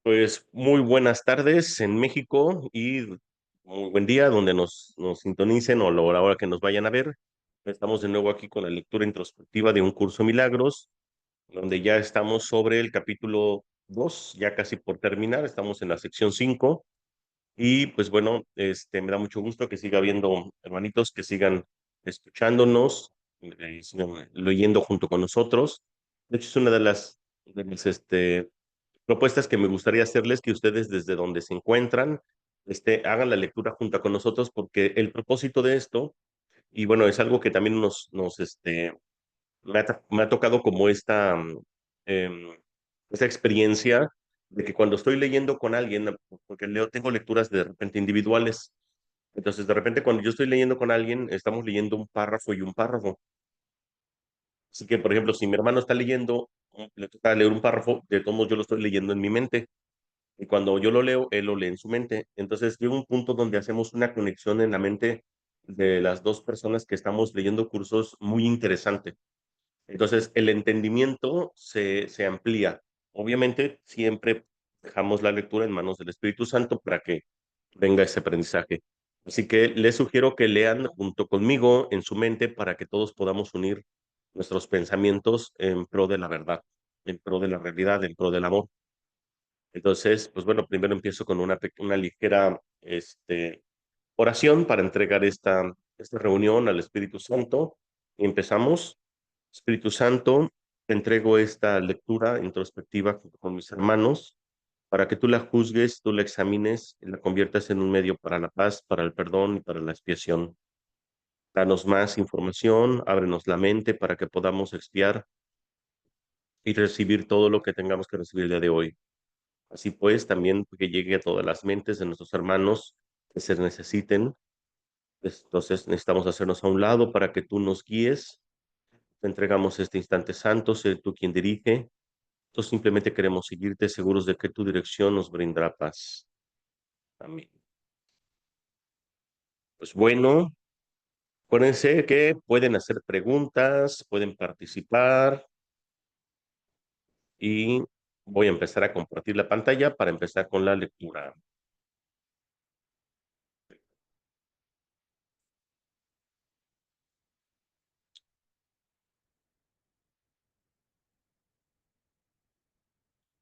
Pues muy buenas tardes en México y muy buen día donde nos sintonicen o la hora que nos vayan a ver. Estamos de nuevo aquí con la lectura introspectiva de Un Curso de Milagros, donde ya estamos sobre el capítulo 2, ya casi por terminar, estamos en la sección 5 y pues bueno, me da mucho gusto que siga habiendo hermanitos que sigan escuchándonos, sigan leyendo junto con nosotros. De hecho, es una de las propuestas que me gustaría hacerles que ustedes desde donde se encuentran, hagan la lectura junto con nosotros, porque el propósito de esto, y bueno, es algo que también me ha tocado como em, esta experiencia de que cuando estoy leyendo con alguien, porque tengo lecturas de repente individuales, entonces de repente cuando yo estoy leyendo con alguien, estamos leyendo un párrafo y un párrafo. Así que, por ejemplo, si mi hermano está leyendo, le toca leer un párrafo, de todos modos yo lo estoy leyendo en mi mente. Y cuando yo lo leo, él lo lee en su mente. Entonces llega un punto donde hacemos una conexión en la mente de las dos personas que estamos leyendo cursos muy interesante. Entonces el entendimiento se amplía. Obviamente siempre dejamos la lectura en manos del Espíritu Santo para que venga ese aprendizaje. Así que les sugiero que lean junto conmigo en su mente para que todos podamos unir nuestros pensamientos en pro de la verdad, en pro de la realidad, en pro del amor. Entonces, pues bueno, primero empiezo con una ligera oración para entregar esta reunión al Espíritu Santo. Y empezamos. Espíritu Santo, te entrego esta lectura introspectiva junto con mis hermanos para que tú la juzgues, tú la examines y la conviertas en un medio para la paz, para el perdón y para la expiación. Danos más información, ábrenos la mente para que podamos expiar y recibir todo lo que tengamos que recibir el día de hoy. Así pues, también que llegue a todas las mentes de nuestros hermanos que se necesiten. Entonces necesitamos hacernos a un lado para que tú nos guíes. Te entregamos este instante santo, sé tú quien dirige. Nosotros simplemente queremos seguirte seguros de que tu dirección nos brindará paz. Amén. Pues bueno, acuérdense que pueden hacer preguntas, pueden participar y voy a empezar a compartir la pantalla para empezar con la lectura.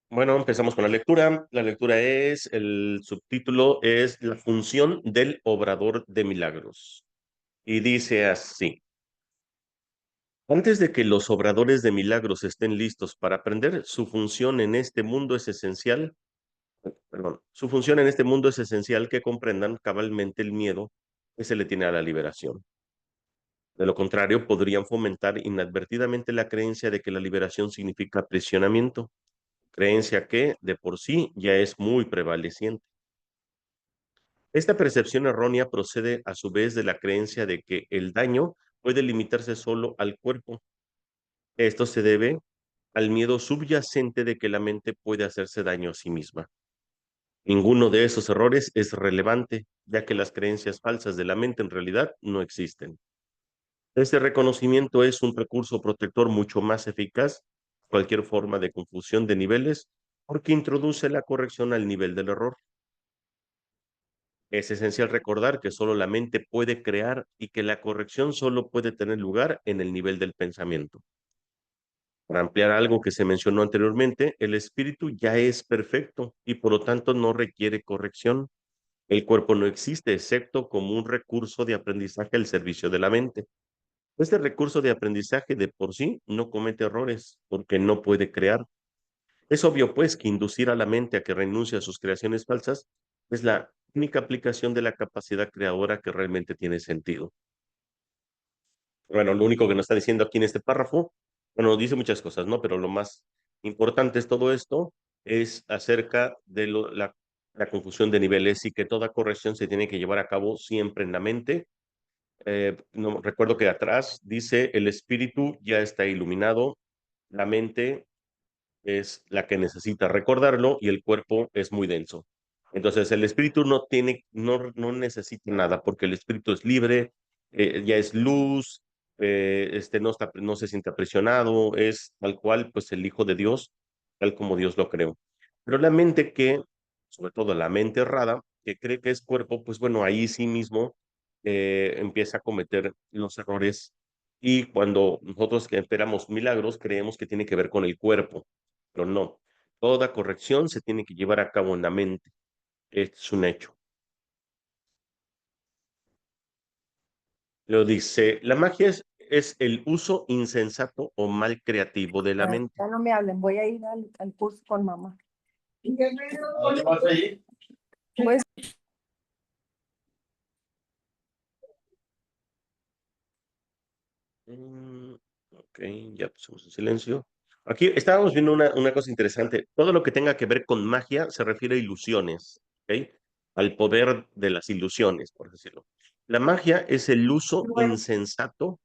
Bueno, empezamos con la lectura. La lectura el subtítulo es La función del obrador de milagros. Y dice así: antes de que los obradores de milagros estén listos para aprender, su función en este mundo es esencial, perdón, su función en este mundo es esencial que comprendan cabalmente el miedo que se le tiene a la liberación. De lo contrario, podrían fomentar inadvertidamente la creencia de que la liberación significa aprisionamiento, creencia que, de por sí, ya es muy prevaleciente. Esta percepción errónea procede a su vez de la creencia de que el daño puede limitarse solo al cuerpo. Esto se debe al miedo subyacente de que la mente puede hacerse daño a sí misma. Ninguno de esos errores es relevante, ya que las creencias falsas de la mente en realidad no existen. Este reconocimiento es un recurso protector mucho más eficaz que cualquier forma de confusión de niveles, porque introduce la corrección al nivel del error. Es esencial recordar que solo la mente puede crear y que la corrección solo puede tener lugar en el nivel del pensamiento. Para ampliar algo que se mencionó anteriormente, el espíritu ya es perfecto y por lo tanto no requiere corrección. El cuerpo no existe excepto como un recurso de aprendizaje al servicio de la mente. Este recurso de aprendizaje de por sí no comete errores porque no puede crear. Es obvio, pues, que inducir a la mente a que renuncie a sus creaciones falsas es la única aplicación de la capacidad creadora que realmente tiene sentido. Bueno, lo único que nos está diciendo aquí en este párrafo, bueno, dice muchas cosas, ¿no? Pero lo más importante es todo esto, es acerca de la confusión de niveles y que toda corrección se tiene que llevar a cabo siempre en la mente. No, recuerdo que atrás dice, el espíritu ya está iluminado, la mente es la que necesita recordarlo y el cuerpo es muy denso. Entonces, el espíritu no necesita nada porque el espíritu es libre, ya es luz, no se siente aprisionado, es tal cual, pues el Hijo de Dios, tal como Dios lo creó. Pero la mente que, sobre todo la mente errada, que cree que es cuerpo, pues bueno, ahí sí mismo empieza a cometer los errores. Y cuando nosotros que esperamos milagros, creemos que tiene que ver con el cuerpo, pero no. Toda corrección se tiene que llevar a cabo en la mente. Es un hecho. Lo dice, la magia es el uso insensato o mal creativo de la Ya, mente. ya no me hablen, voy a ir al curso con mamá. ¿A dónde vas a ir? Pues Mm, ok, ya pusimos en silencio. Aquí estábamos viendo una cosa interesante. Todo lo que tenga que ver con magia se refiere a ilusiones, ¿ok? Al poder de las ilusiones, por decirlo. La magia es el uso bueno, insensato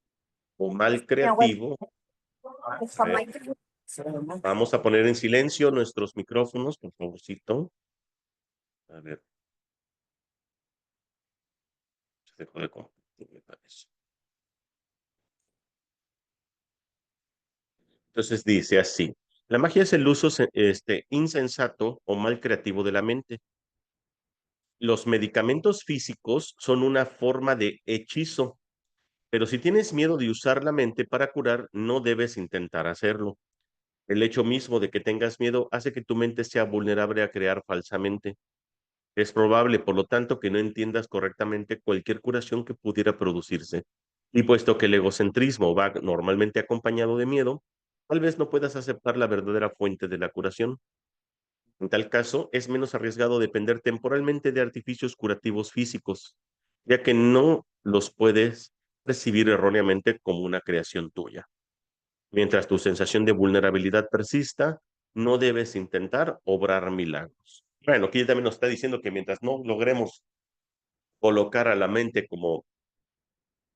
o mal mi abuela, creativo. pues, A ver, vamos a poner en silencio nuestros micrófonos, por favorcito. A ver, se dejó de compartir, me parece. Entonces dice así. La magia es el uso insensato o mal creativo de la mente. Los medicamentos físicos son una forma de hechizo, pero si tienes miedo de usar la mente para curar, no debes intentar hacerlo. El hecho mismo de que tengas miedo hace que tu mente sea vulnerable a crear falsamente. Es probable, por lo tanto, que no entiendas correctamente cualquier curación que pudiera producirse. Y puesto que el egocentrismo va normalmente acompañado de miedo, tal vez no puedas aceptar la verdadera fuente de la curación. En tal caso, es menos arriesgado depender temporalmente de artificios curativos físicos, ya que no los puedes recibir erróneamente como una creación tuya. Mientras tu sensación de vulnerabilidad persista, no debes intentar obrar milagros. Bueno, aquí también nos está diciendo que mientras no logremos colocar a la mente como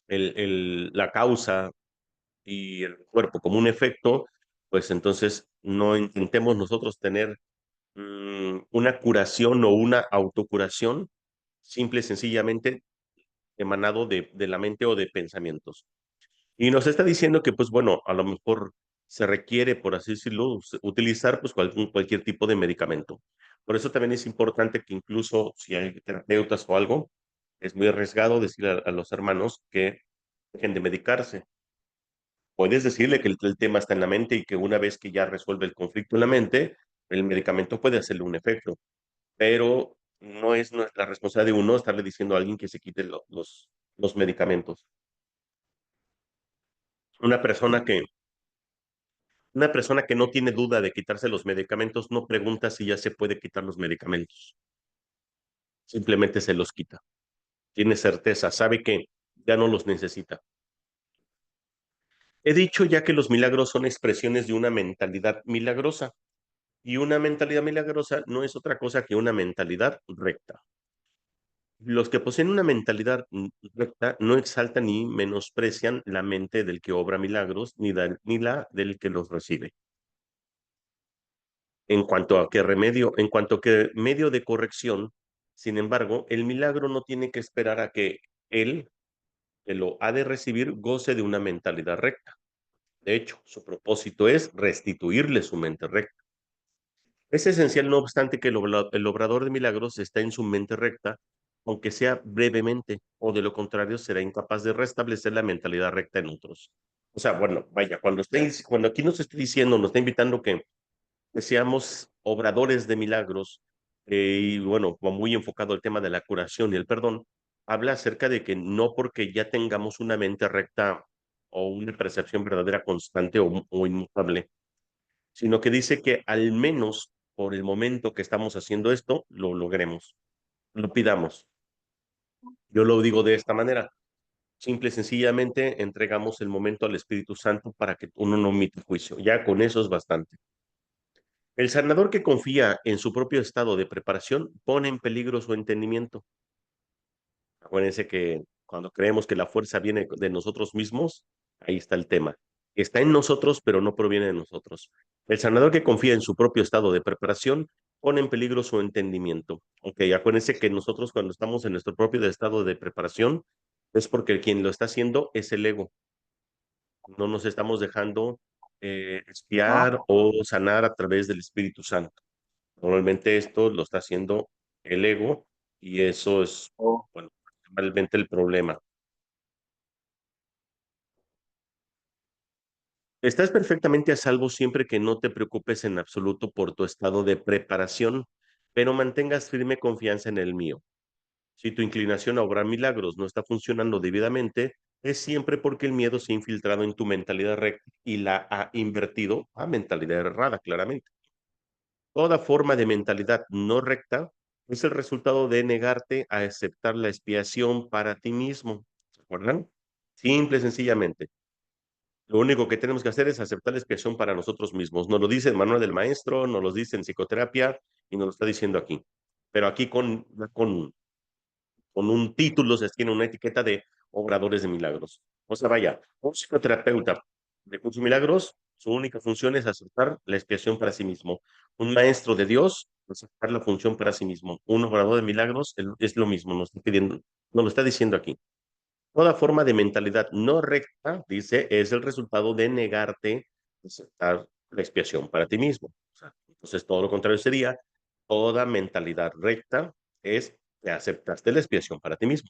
la causa y el cuerpo como un efecto, pues entonces no intentemos nosotros tener una curación o una autocuración simple y sencillamente emanado de la mente o de pensamientos. Y nos está diciendo que, pues bueno, a lo mejor se requiere, por así decirlo, utilizar pues cualquier tipo de medicamento. Por eso también es importante que incluso si hay terapeutas o algo, es muy arriesgado decir a los hermanos que dejen de medicarse. Puedes decirle que el tema está en la mente y que una vez que ya resuelve el conflicto en la mente, el medicamento puede hacerle un efecto, pero no es nuestra responsabilidad de uno estarle diciendo a alguien que se quite los medicamentos. Una persona que, una persona que no tiene duda de quitarse los medicamentos no pregunta si ya se puede quitar los medicamentos. Simplemente se los quita. Tiene certeza, sabe que ya no los necesita. He dicho ya que los milagros son expresiones de una mentalidad milagrosa y una mentalidad milagrosa no es otra cosa que una mentalidad recta. Los que poseen una mentalidad recta no exaltan ni menosprecian la mente del que obra milagros, ni la del que los recibe. En cuanto que medio de corrección, sin embargo, el milagro no tiene que esperar a que él, que lo ha de recibir, goce de una mentalidad recta. De hecho, su propósito es restituirle su mente recta. Es esencial, no obstante, que el obrador de milagros está en su mente recta, aunque sea brevemente, o de lo contrario será incapaz de restablecer la mentalidad recta en otros. O sea, bueno, vaya, cuando aquí nos está diciendo, nos está invitando que seamos obradores de milagros, y bueno, como muy enfocado al tema de la curación y el perdón, habla acerca de que no porque ya tengamos una mente recta o una percepción verdadera constante o inmutable, sino que dice que al menos por el momento que estamos haciendo esto, lo logremos, lo pidamos. Yo lo digo de esta manera. Simple y sencillamente entregamos el momento al Espíritu Santo para que uno no omita juicio. Ya con eso es bastante. El sanador que confía en su propio estado de preparación pone en peligro su entendimiento. Acuérdense que cuando creemos que la fuerza viene de nosotros mismos, ahí está el tema. Está en nosotros, pero no proviene de nosotros. El sanador que confía en su propio estado de preparación pone en peligro su entendimiento. Ok, acuérdense que nosotros cuando estamos en nuestro propio estado de preparación es porque quien lo está haciendo es el ego. No nos estamos dejando espiar o sanar a través del Espíritu Santo. Normalmente esto lo está haciendo el ego y eso es, Oh, bueno, realmente el problema. Estás perfectamente a salvo siempre que no te preocupes en absoluto por tu estado de preparación, pero mantengas firme confianza en el mío. Si tu inclinación a obrar milagros no está funcionando debidamente, es siempre porque el miedo se ha infiltrado en tu mentalidad recta y la ha invertido a mentalidad errada, claramente. Toda forma de mentalidad no recta es el resultado de negarte a aceptar la expiación para ti mismo. ¿Se acuerdan? Simple y sencillamente. Lo único que tenemos que hacer es aceptar la expiación para nosotros mismos. Nos lo dice el manual del maestro, nos lo dice en psicoterapia y nos lo está diciendo aquí. Pero aquí con un título se tiene una etiqueta de obradores de milagros. O sea, vaya, un psicoterapeuta de curso de milagros, su única función es aceptar la expiación para sí mismo. Un maestro de Dios, aceptar la función para sí mismo. Un obrador de milagros es lo mismo, nos está pidiendo, nos lo está diciendo aquí. Toda forma de mentalidad no recta, dice, es el resultado de negarte a aceptar la expiación para ti mismo. O sea, entonces, todo lo contrario sería, toda mentalidad recta es que aceptaste la expiación para ti mismo.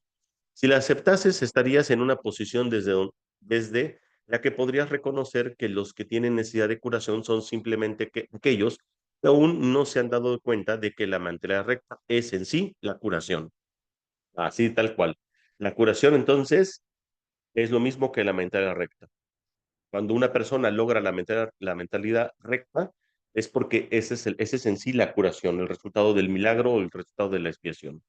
Si la aceptases, estarías en una posición desde la que podrías reconocer que los que tienen necesidad de curación son simplemente aquellos que aún no se han dado cuenta de que la mentalidad recta es en sí la curación. Así tal cual. La curación, entonces, es lo mismo que la mentalidad recta. Cuando una persona logra la mentalidad recta, es porque ese es en sí la curación, el resultado del milagro o el resultado de la expiación.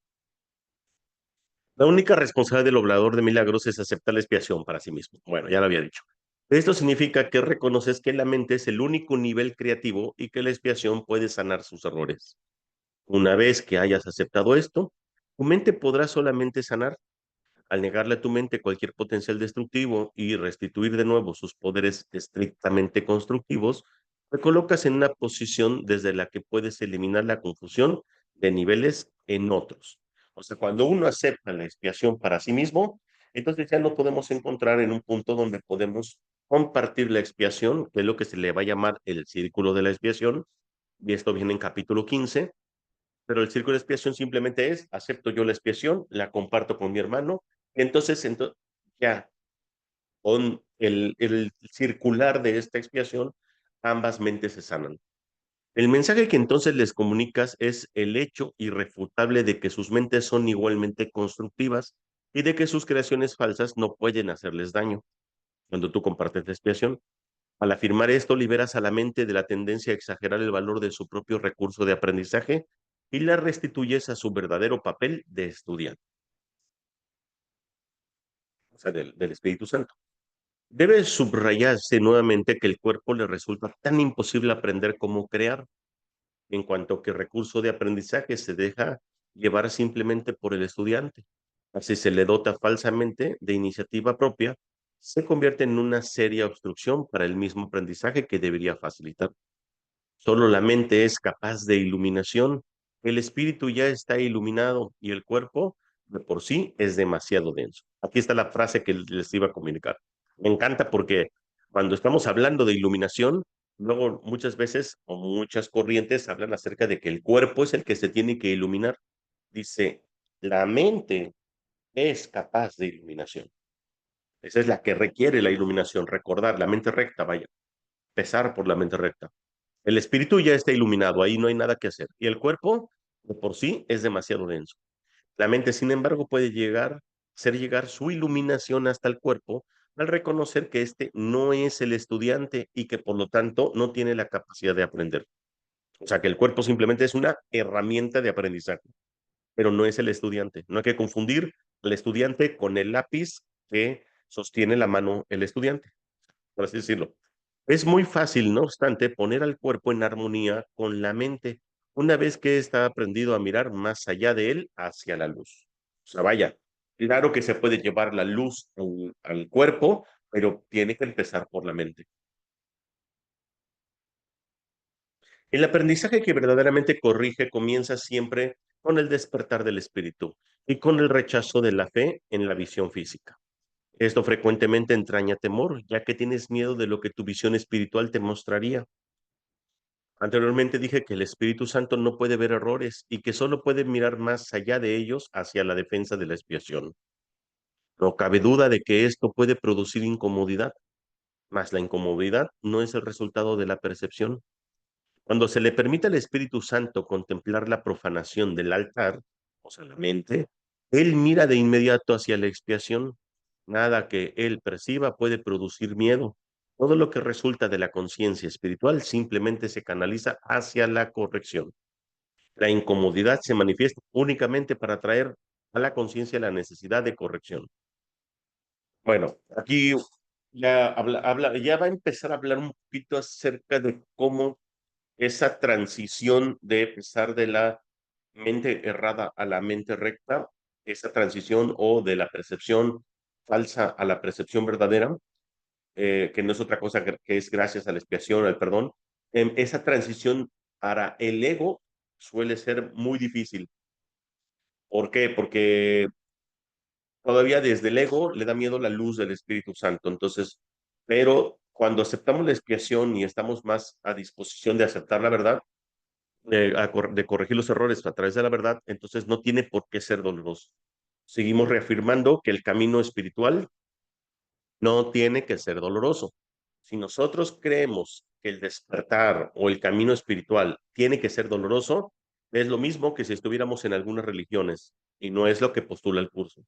La única responsabilidad del obrador de milagros es aceptar la expiación para sí mismo. Bueno, ya lo había dicho. Esto significa que reconoces que la mente es el único nivel creativo y que la expiación puede sanar sus errores. Una vez que hayas aceptado esto, tu mente podrá solamente sanar. Al negarle a tu mente cualquier potencial destructivo y restituir de nuevo sus poderes estrictamente constructivos, te colocas en una posición desde la que puedes eliminar la confusión de niveles en otros. O sea, cuando uno acepta la expiación para sí mismo, entonces ya no podemos encontrar en un punto donde podemos compartir la expiación, que es lo que se le va a llamar el círculo de la expiación, y esto viene en capítulo 15, pero el círculo de expiación simplemente es, acepto yo la expiación, la comparto con mi hermano, entonces ya, con el circular de esta expiación, ambas mentes se sanan. El mensaje que entonces les comunicas es el hecho irrefutable de que sus mentes son igualmente constructivas y de que sus creaciones falsas no pueden hacerles daño. Cuando tú compartes la expiación, al afirmar esto, liberas a la mente de la tendencia a exagerar el valor de su propio recurso de aprendizaje y la restituyes a su verdadero papel de estudiante, o sea, del Espíritu Santo. Debe subrayarse nuevamente que el cuerpo le resulta tan imposible aprender como crear, en cuanto que recurso de aprendizaje se deja llevar simplemente por el estudiante. Así se le dota falsamente de iniciativa propia, se convierte en una seria obstrucción para el mismo aprendizaje que debería facilitar. Solo la mente es capaz de iluminación. El espíritu ya está iluminado y el cuerpo de por sí es demasiado denso. Aquí está la frase que les iba a comunicar. Me encanta porque cuando estamos hablando de iluminación, luego muchas veces o muchas corrientes hablan acerca de que el cuerpo es el que se tiene que iluminar. Dice, la mente es capaz de iluminación. Esa es la que requiere la iluminación, recordar, la mente recta, vaya, pesar por la mente recta. El espíritu ya está iluminado, ahí no hay nada que hacer. Y el cuerpo, de por sí, es demasiado denso. La mente, sin embargo, puede hacer llegar su iluminación hasta el cuerpo al reconocer que éste no es el estudiante y que por lo tanto no tiene la capacidad de aprender. O sea que el cuerpo simplemente es una herramienta de aprendizaje, pero no es el estudiante. No hay que confundir al estudiante con el lápiz que sostiene la mano el estudiante, por así decirlo. Es muy fácil, no obstante, poner al cuerpo en armonía con la mente, una vez que está aprendido a mirar más allá de él hacia la luz. O sea, vaya, claro que se puede llevar la luz al cuerpo, pero tiene que empezar por la mente. El aprendizaje que verdaderamente corrige comienza siempre con el despertar del espíritu y con el rechazo de la fe en la visión física. Esto frecuentemente entraña temor, ya que tienes miedo de lo que tu visión espiritual te mostraría. Anteriormente dije que el Espíritu Santo no puede ver errores y que solo puede mirar más allá de ellos hacia la defensa de la expiación. No cabe duda de que esto puede producir incomodidad, mas la incomodidad no es el resultado de la percepción. Cuando se le permite al Espíritu Santo contemplar la profanación del altar, o sea, la mente, él mira de inmediato hacia la expiación. Nada que él perciba puede producir miedo. Todo lo que resulta de la conciencia espiritual simplemente se canaliza hacia la corrección. La incomodidad se manifiesta únicamente para traer a la conciencia la necesidad de corrección. Bueno, aquí ya va a empezar a hablar un poquito acerca de cómo esa transición de pasar de la mente errada a la mente recta, esa transición o de la percepción falsa a la percepción verdadera, que no es otra cosa que es gracias a la expiación, al perdón, esa transición para el ego suele ser muy difícil. ¿Por qué? Porque todavía desde el ego le da miedo la luz del Espíritu Santo. Entonces, pero cuando aceptamos la expiación y estamos más a disposición de aceptar la verdad, de corregir los errores a través de la verdad, entonces no tiene por qué ser doloroso. Seguimos reafirmando que el camino espiritual no tiene que ser doloroso. Si nosotros creemos que el despertar o el camino espiritual tiene que ser doloroso, es lo mismo que si estuviéramos en algunas religiones y no es lo que postula el curso.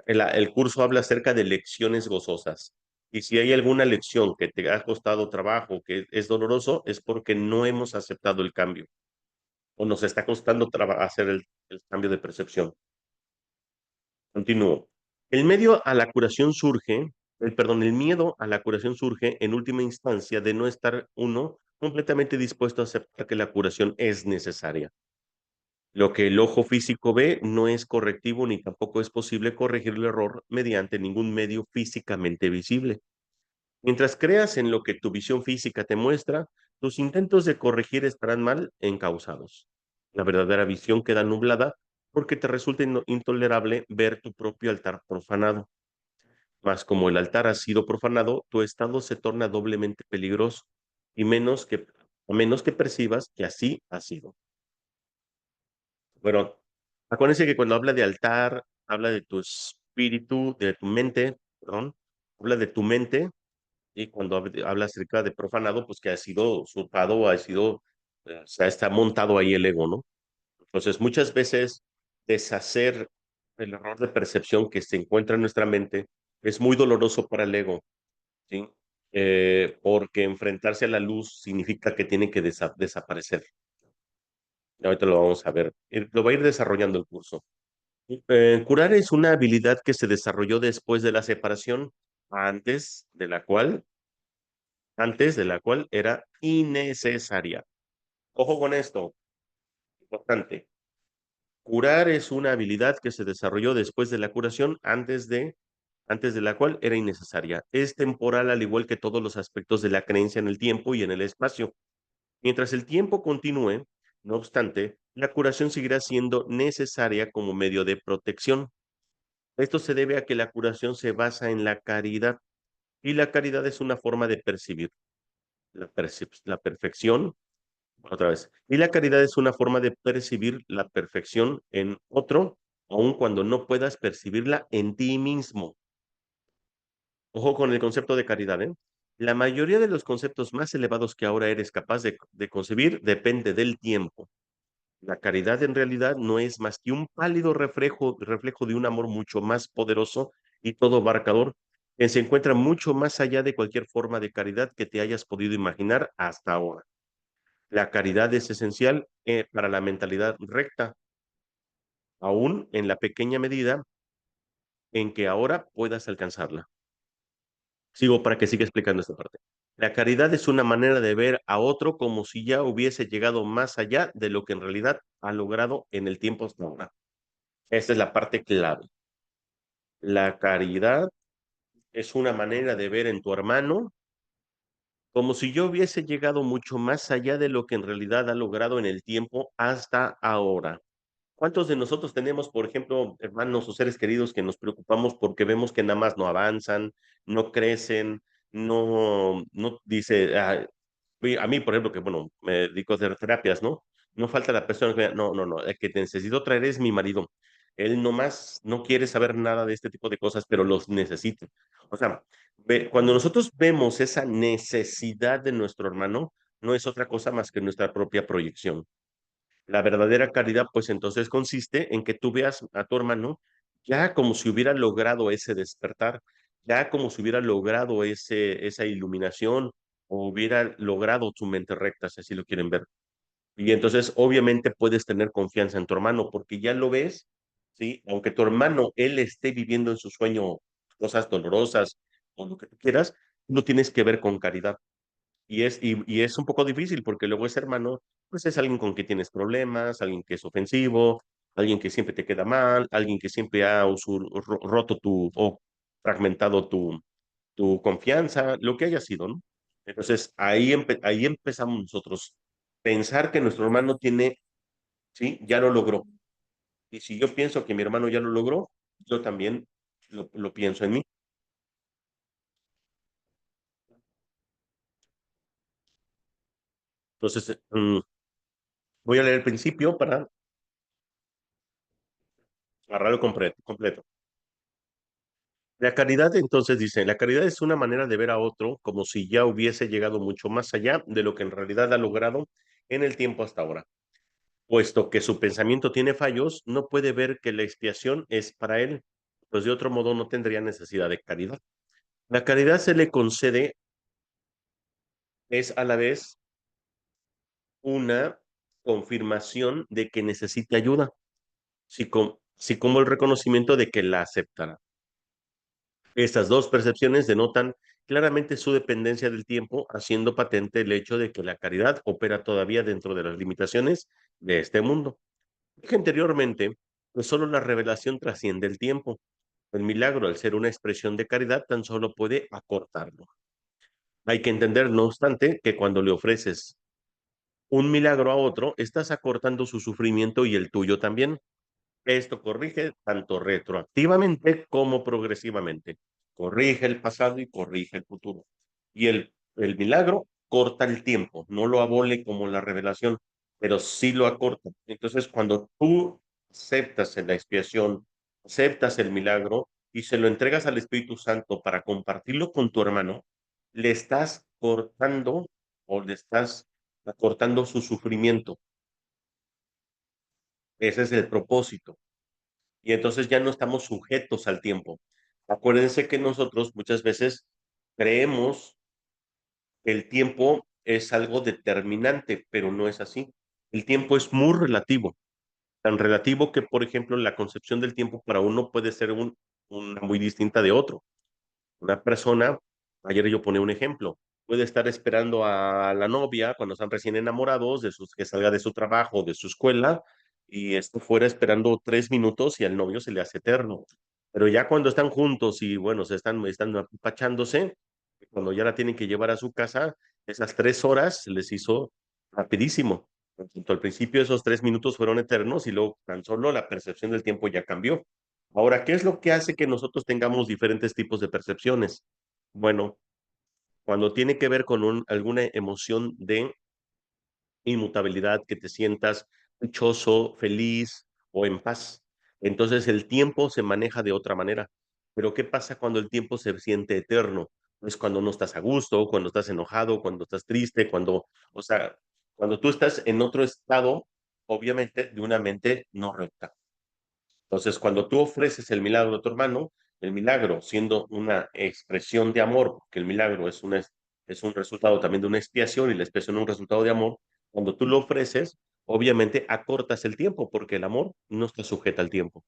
El curso habla acerca de lecciones gozosas. Y si hay alguna lección que te ha costado trabajo, que es doloroso, es porque no hemos aceptado el cambio o nos está costando hacer el cambio de percepción. Continúo. El miedo a la curación surge en última instancia de no estar uno completamente dispuesto a aceptar que la curación es necesaria. Lo que el ojo físico ve no es correctivo ni tampoco es posible corregir el error mediante ningún medio físicamente visible. Mientras creas en lo que tu visión física te muestra, tus intentos de corregir estarán mal encausados. La verdadera visión queda nublada porque te resulta intolerable ver tu propio altar profanado. Mas como el altar ha sido profanado, tu estado se torna doblemente peligroso y a menos que percibas que así ha sido. Bueno, acuérdense que cuando habla de altar, habla de tu espíritu, de tu mente, perdón, habla de tu mente, y cuando habla acerca de profanado, pues que ha sido usurpado, o sea, está montado ahí el ego, ¿no? Entonces, muchas veces deshacer el error de percepción que se encuentra en nuestra mente es muy doloroso para el ego, ¿sí? Porque enfrentarse a la luz significa que tiene que desaparecer. Y ahorita lo vamos a ver. Lo va a ir desarrollando el curso. Curar es una habilidad que se desarrolló después de la separación, antes de la cual, antes de la cual era innecesaria. Ojo con esto, importante. Curar es una habilidad que se desarrolló después de la curación, antes de la cual era innecesaria. Es temporal al igual que todos los aspectos de la creencia en el tiempo y en el espacio. Mientras el tiempo continúe, no obstante, la curación seguirá siendo necesaria como medio de protección. Esto se debe a que la curación se basa en la caridad y la caridad es una forma de percibir la perfección, otra vez, y la caridad es una forma de percibir la perfección en otro, aun cuando no puedas percibirla en ti mismo. Ojo con el concepto de caridad, ¿eh? La mayoría de los conceptos más elevados que ahora eres capaz de concebir depende del tiempo. La caridad en realidad no es más que un pálido reflejo de un amor mucho más poderoso y todo abarcador, que se encuentra mucho más allá de cualquier forma de caridad que te hayas podido imaginar hasta ahora. La caridad es esencial para la mentalidad recta, aún en la pequeña medida en que ahora puedas alcanzarla. Sigo para que siga explicando esta parte. La caridad es una manera de ver a otro como si ya hubiese llegado más allá de lo que en realidad ha logrado en el tiempo hasta ahora. Esta es la parte clave. La caridad es una manera de ver en tu hermano como si yo hubiese llegado mucho más allá de lo que en realidad ha logrado en el tiempo hasta ahora. ¿Cuántos de nosotros tenemos, por ejemplo, hermanos o seres queridos que nos preocupamos porque vemos que nada más no avanzan, no crecen, no dice, A mí, por ejemplo, que bueno, me dedico a hacer terapias, ¿no? No falta la persona que no, no, no, el que te necesito traer es mi marido. Él nomás no quiere saber nada de este tipo de cosas, pero los necesita. O sea, cuando nosotros vemos esa necesidad de nuestro hermano, no es otra cosa más que nuestra propia proyección. La verdadera caridad, pues entonces consiste en que tú veas a tu hermano ya como si hubiera logrado ese despertar, ya como si hubiera logrado esa iluminación o hubiera logrado su mente recta, si así lo quieren ver. Y entonces, obviamente, puedes tener confianza en tu hermano porque ya lo ves, ¿sí? Aunque tu hermano, él esté viviendo en su sueño cosas dolorosas o lo que tú quieras, lo tienes que ver con caridad. Y es un poco difícil porque luego ese hermano, pues es alguien con quien tienes problemas, alguien que es ofensivo, alguien que siempre te queda mal, alguien que siempre ha roto o fragmentado tu confianza, lo que haya sido, ¿no? Entonces ahí empezamos nosotros. Pensar que nuestro hermano tiene, sí, ya lo logró. Y si yo pienso que mi hermano ya lo logró, yo también lo pienso en mí. Entonces, voy a leer el principio para agarrarlo completo. La caridad, entonces dice, la caridad es una manera de ver a otro como si ya hubiese llegado mucho más allá de lo que en realidad ha logrado en el tiempo hasta ahora. Puesto que su pensamiento tiene fallos, no puede ver que la expiación es para él, pues de otro modo no tendría necesidad de caridad. La caridad se le concede, es a la vez una confirmación de que necesita ayuda, así como el reconocimiento de que la aceptará. Estas dos percepciones denotan claramente su dependencia del tiempo, haciendo patente el hecho de que la caridad opera todavía dentro de las limitaciones de este mundo. Que anteriormente, pues solo la revelación trasciende el tiempo. El milagro, al ser una expresión de caridad, tan solo puede acortarlo. Hay que entender, no obstante, que cuando le ofreces un milagro a otro, estás acortando su sufrimiento y el tuyo también. Esto corrige tanto retroactivamente como progresivamente. Corrige el pasado y corrige el futuro. Y el milagro corta el tiempo, no lo abole como la revelación, pero sí lo acorta. Entonces, cuando tú aceptas la expiación, aceptas el milagro y se lo entregas al Espíritu Santo para compartirlo con tu hermano, le estás cortando o le estás acortando su sufrimiento. Ese es el propósito y entonces ya no estamos sujetos al tiempo. Acuérdense que nosotros muchas veces creemos que el tiempo es algo determinante, pero no es así. El tiempo es muy relativo, tan relativo que, por ejemplo, la concepción del tiempo para uno puede ser una muy distinta de otro. Una persona, ayer yo ponía un ejemplo, puede estar esperando a la novia cuando están recién enamorados, que salga de su trabajo, de su escuela, y esto fuera esperando 3 minutos y al novio se le hace eterno. Pero ya cuando están juntos y bueno, están apapachándose, cuando ya la tienen que llevar a su casa, esas 3 horas se les hizo rapidísimo. Por tanto, al principio esos 3 minutos fueron eternos y luego tan solo la percepción del tiempo ya cambió. Ahora, ¿qué es lo que hace que nosotros tengamos diferentes tipos de percepciones? Bueno, cuando tiene que ver con alguna emoción de inmutabilidad, que te sientas dichoso, feliz o en paz, entonces el tiempo se maneja de otra manera. Pero ¿qué pasa cuando el tiempo se siente eterno? Es cuando no estás a gusto, cuando estás enojado, cuando estás triste, o sea, cuando tú estás en otro estado, obviamente, de una mente no recta. Entonces, cuando tú ofreces el milagro a tu hermano, el milagro siendo una expresión de amor, porque el milagro es un resultado también de una expiación y la expiación es un resultado de amor, cuando tú lo ofreces, obviamente acortas el tiempo, porque el amor no está sujeto al tiempo.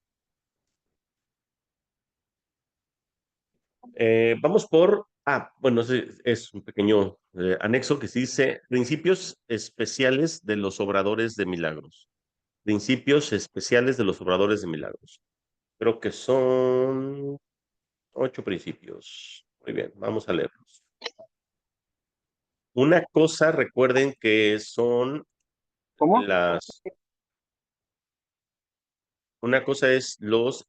Bueno, es un pequeño anexo que se dice principios especiales de los obradores de milagros. Principios especiales de los obradores de milagros. Creo que son 8 principios. Muy bien, vamos a leerlos. Una cosa, recuerden que son ¿Cómo? las, una cosa es los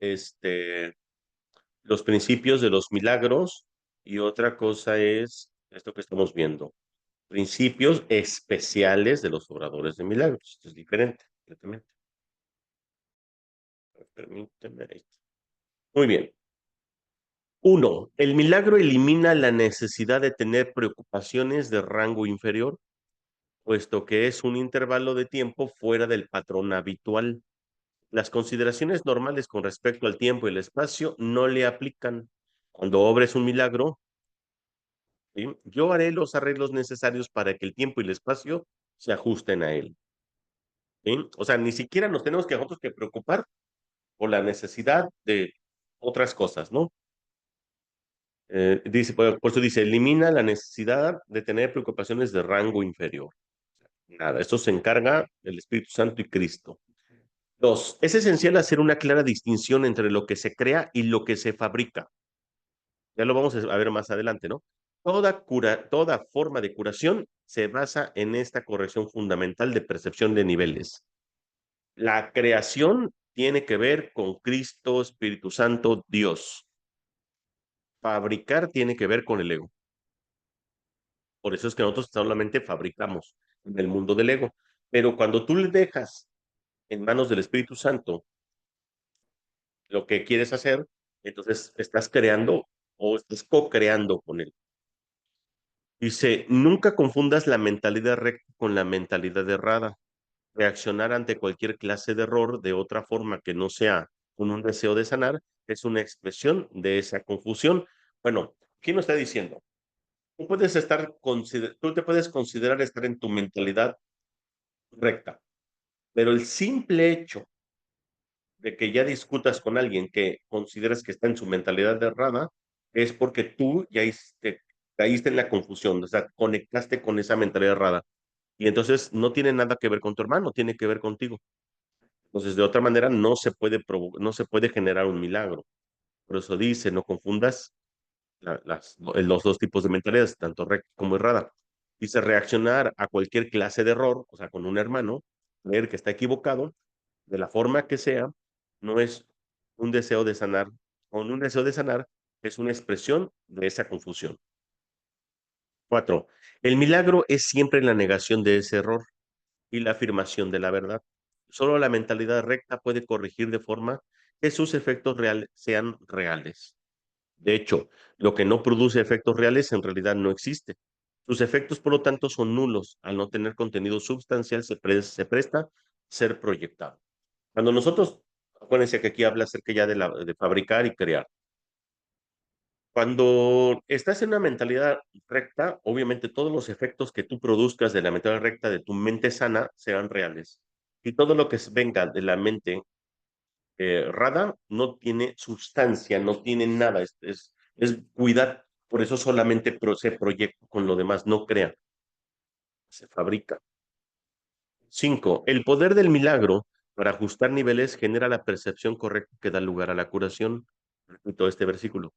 principios de los milagros y otra cosa es esto que estamos viendo. principios especiales de los obradores de milagros. Esto es diferente, completamente. Permíteme. Ahí está. Muy bien. 1. El milagro elimina la necesidad de tener preocupaciones de rango inferior, puesto que es un intervalo de tiempo fuera del patrón habitual. Las consideraciones normales con respecto al tiempo y el espacio no le aplican. Cuando obres un milagro, ¿sí? Yo haré los arreglos necesarios para que el tiempo y el espacio se ajusten a él. ¿Sí? O sea, ni siquiera nos tenemos que nosotros que preocupar por la necesidad de otras cosas, ¿no? Dice, por eso dice, elimina la necesidad de tener preocupaciones de rango inferior. Nada, esto se encarga el Espíritu Santo y Cristo. 2. Es esencial hacer una clara distinción entre lo que se crea y lo que se fabrica. Ya lo vamos a ver más adelante, ¿no? Toda forma de curación se basa en esta corrección fundamental de percepción de niveles. La creación tiene que ver con Cristo, Espíritu Santo, Dios. Fabricar tiene que ver con el ego. Por eso es que nosotros solamente fabricamos en el mundo del ego. Pero cuando tú le dejas en manos del Espíritu Santo lo que quieres hacer, entonces estás creando o estás co-creando con él. Dice, nunca confundas la mentalidad recta con la mentalidad errada. Reaccionar ante cualquier clase de error de otra forma que no sea con un deseo de sanar es una expresión de esa confusión. Bueno, ¿quién nos está diciendo? Tú te puedes considerar estar en tu mentalidad recta, pero el simple hecho de que ya discutas con alguien que consideras que está en su mentalidad errada es porque tú ya caíste en la confusión, o sea, conectaste con esa mentalidad errada. Y entonces no tiene nada que ver con tu hermano, tiene que ver contigo. Entonces, de otra manera, no se puede generar un milagro. Por eso dice, no confundas los dos tipos de mentalidades, tanto recta como errada. Dice, reaccionar a cualquier clase de error, o sea, con un hermano, creer que está equivocado, de la forma que sea, no es un deseo de sanar. Con un deseo de sanar es una expresión de esa confusión. 4. El milagro es siempre la negación de ese error y la afirmación de la verdad. Solo la mentalidad recta puede corregir de forma que sus efectos reales sean reales. De hecho, lo que no produce efectos reales en realidad no existe. Sus efectos, por lo tanto, son nulos. Al no tener contenido sustancial, se presta a ser proyectado. Cuando nosotros, acuérdense que aquí habla acerca ya de fabricar y crear. Cuando estás en una mentalidad recta, obviamente todos los efectos que tú produzcas de la mentalidad recta de tu mente sana serán reales. Y todo lo que venga de la mente errada no tiene sustancia, no tiene nada, es cuidar. Por eso solamente se proyecta con lo demás, no crea, se fabrica. 5. El poder del milagro para ajustar niveles genera la percepción correcta que da lugar a la curación. Repito este versículo.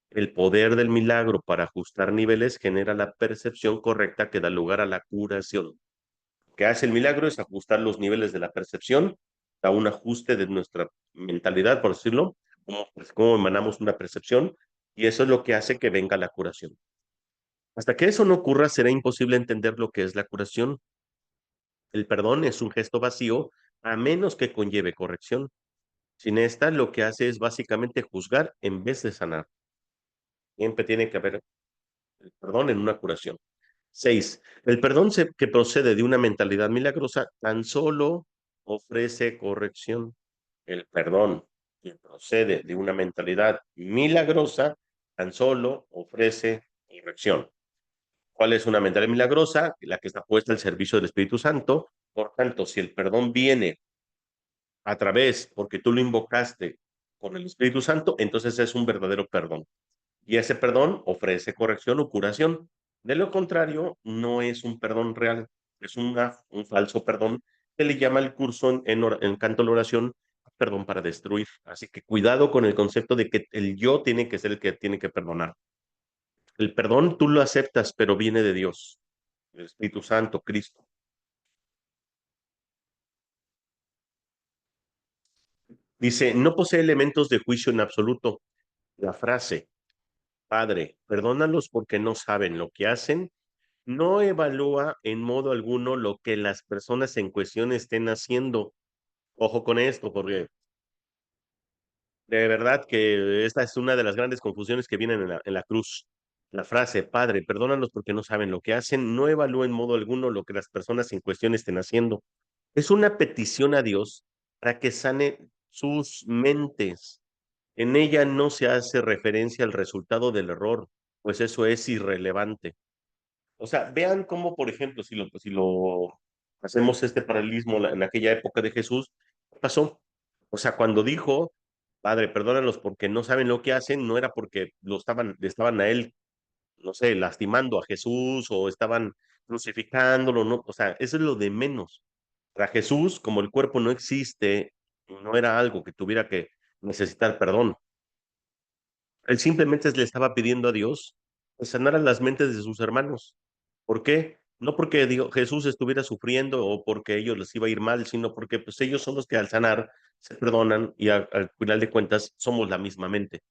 El poder del milagro para ajustar niveles genera la percepción correcta que da lugar a la curación. Lo que hace el milagro es ajustar los niveles de la percepción, da un ajuste de nuestra mentalidad, por decirlo, como emanamos una percepción, y eso es lo que hace que venga la curación. Hasta que eso no ocurra, será imposible entender lo que es la curación. El perdón es un gesto vacío, a menos que conlleve corrección. Sin esta, lo que hace es básicamente juzgar en vez de sanar. Siempre tiene que haber el perdón en una curación. 6. El perdón que procede de una mentalidad milagrosa tan solo ofrece corrección. El perdón que procede de una mentalidad milagrosa tan solo ofrece corrección. ¿Cuál es una mentalidad milagrosa? La que está puesta al servicio del Espíritu Santo. Por tanto, si el perdón viene a través, porque tú lo invocaste con el Espíritu Santo, entonces es un verdadero perdón. Y ese perdón ofrece corrección o curación. De lo contrario, no es un perdón real, es un falso perdón que le llama el curso en canto a la oración perdón para destruir. Así que cuidado con el concepto de que el yo tiene que ser el que tiene que perdonar. El perdón tú lo aceptas, pero viene de Dios, el Espíritu Santo, Cristo. Dice, no posee elementos de juicio en absoluto. La frase, Padre, perdónalos porque no saben lo que hacen, no evalúa en modo alguno lo que las personas en cuestión estén haciendo. Ojo con esto, porque de verdad que esta es una de las grandes confusiones que vienen en la cruz. La frase, Padre, perdónalos porque no saben lo que hacen, no evalúa en modo alguno lo que las personas en cuestión estén haciendo. Es una petición a Dios para que sane sus mentes. En ella no se hace referencia al resultado del error, pues eso es irrelevante. O sea, vean cómo, por ejemplo, si lo hacemos este paralelismo en aquella época de Jesús, ¿qué pasó? O sea, cuando dijo, Padre, perdónalos porque no saben lo que hacen, no era porque estaban a él, no sé, lastimando a Jesús o estaban crucificándolo, no, o sea, eso es lo de menos. Para Jesús, como el cuerpo no existe, no era algo que tuviera que necesitar perdón. Él simplemente le estaba pidiendo a Dios que sanara las mentes de sus hermanos. ¿Por qué? No porque Jesús estuviera sufriendo o porque ellos les iba a ir mal, sino porque pues, ellos son los que al sanar se perdonan y al final de cuentas somos la misma mente.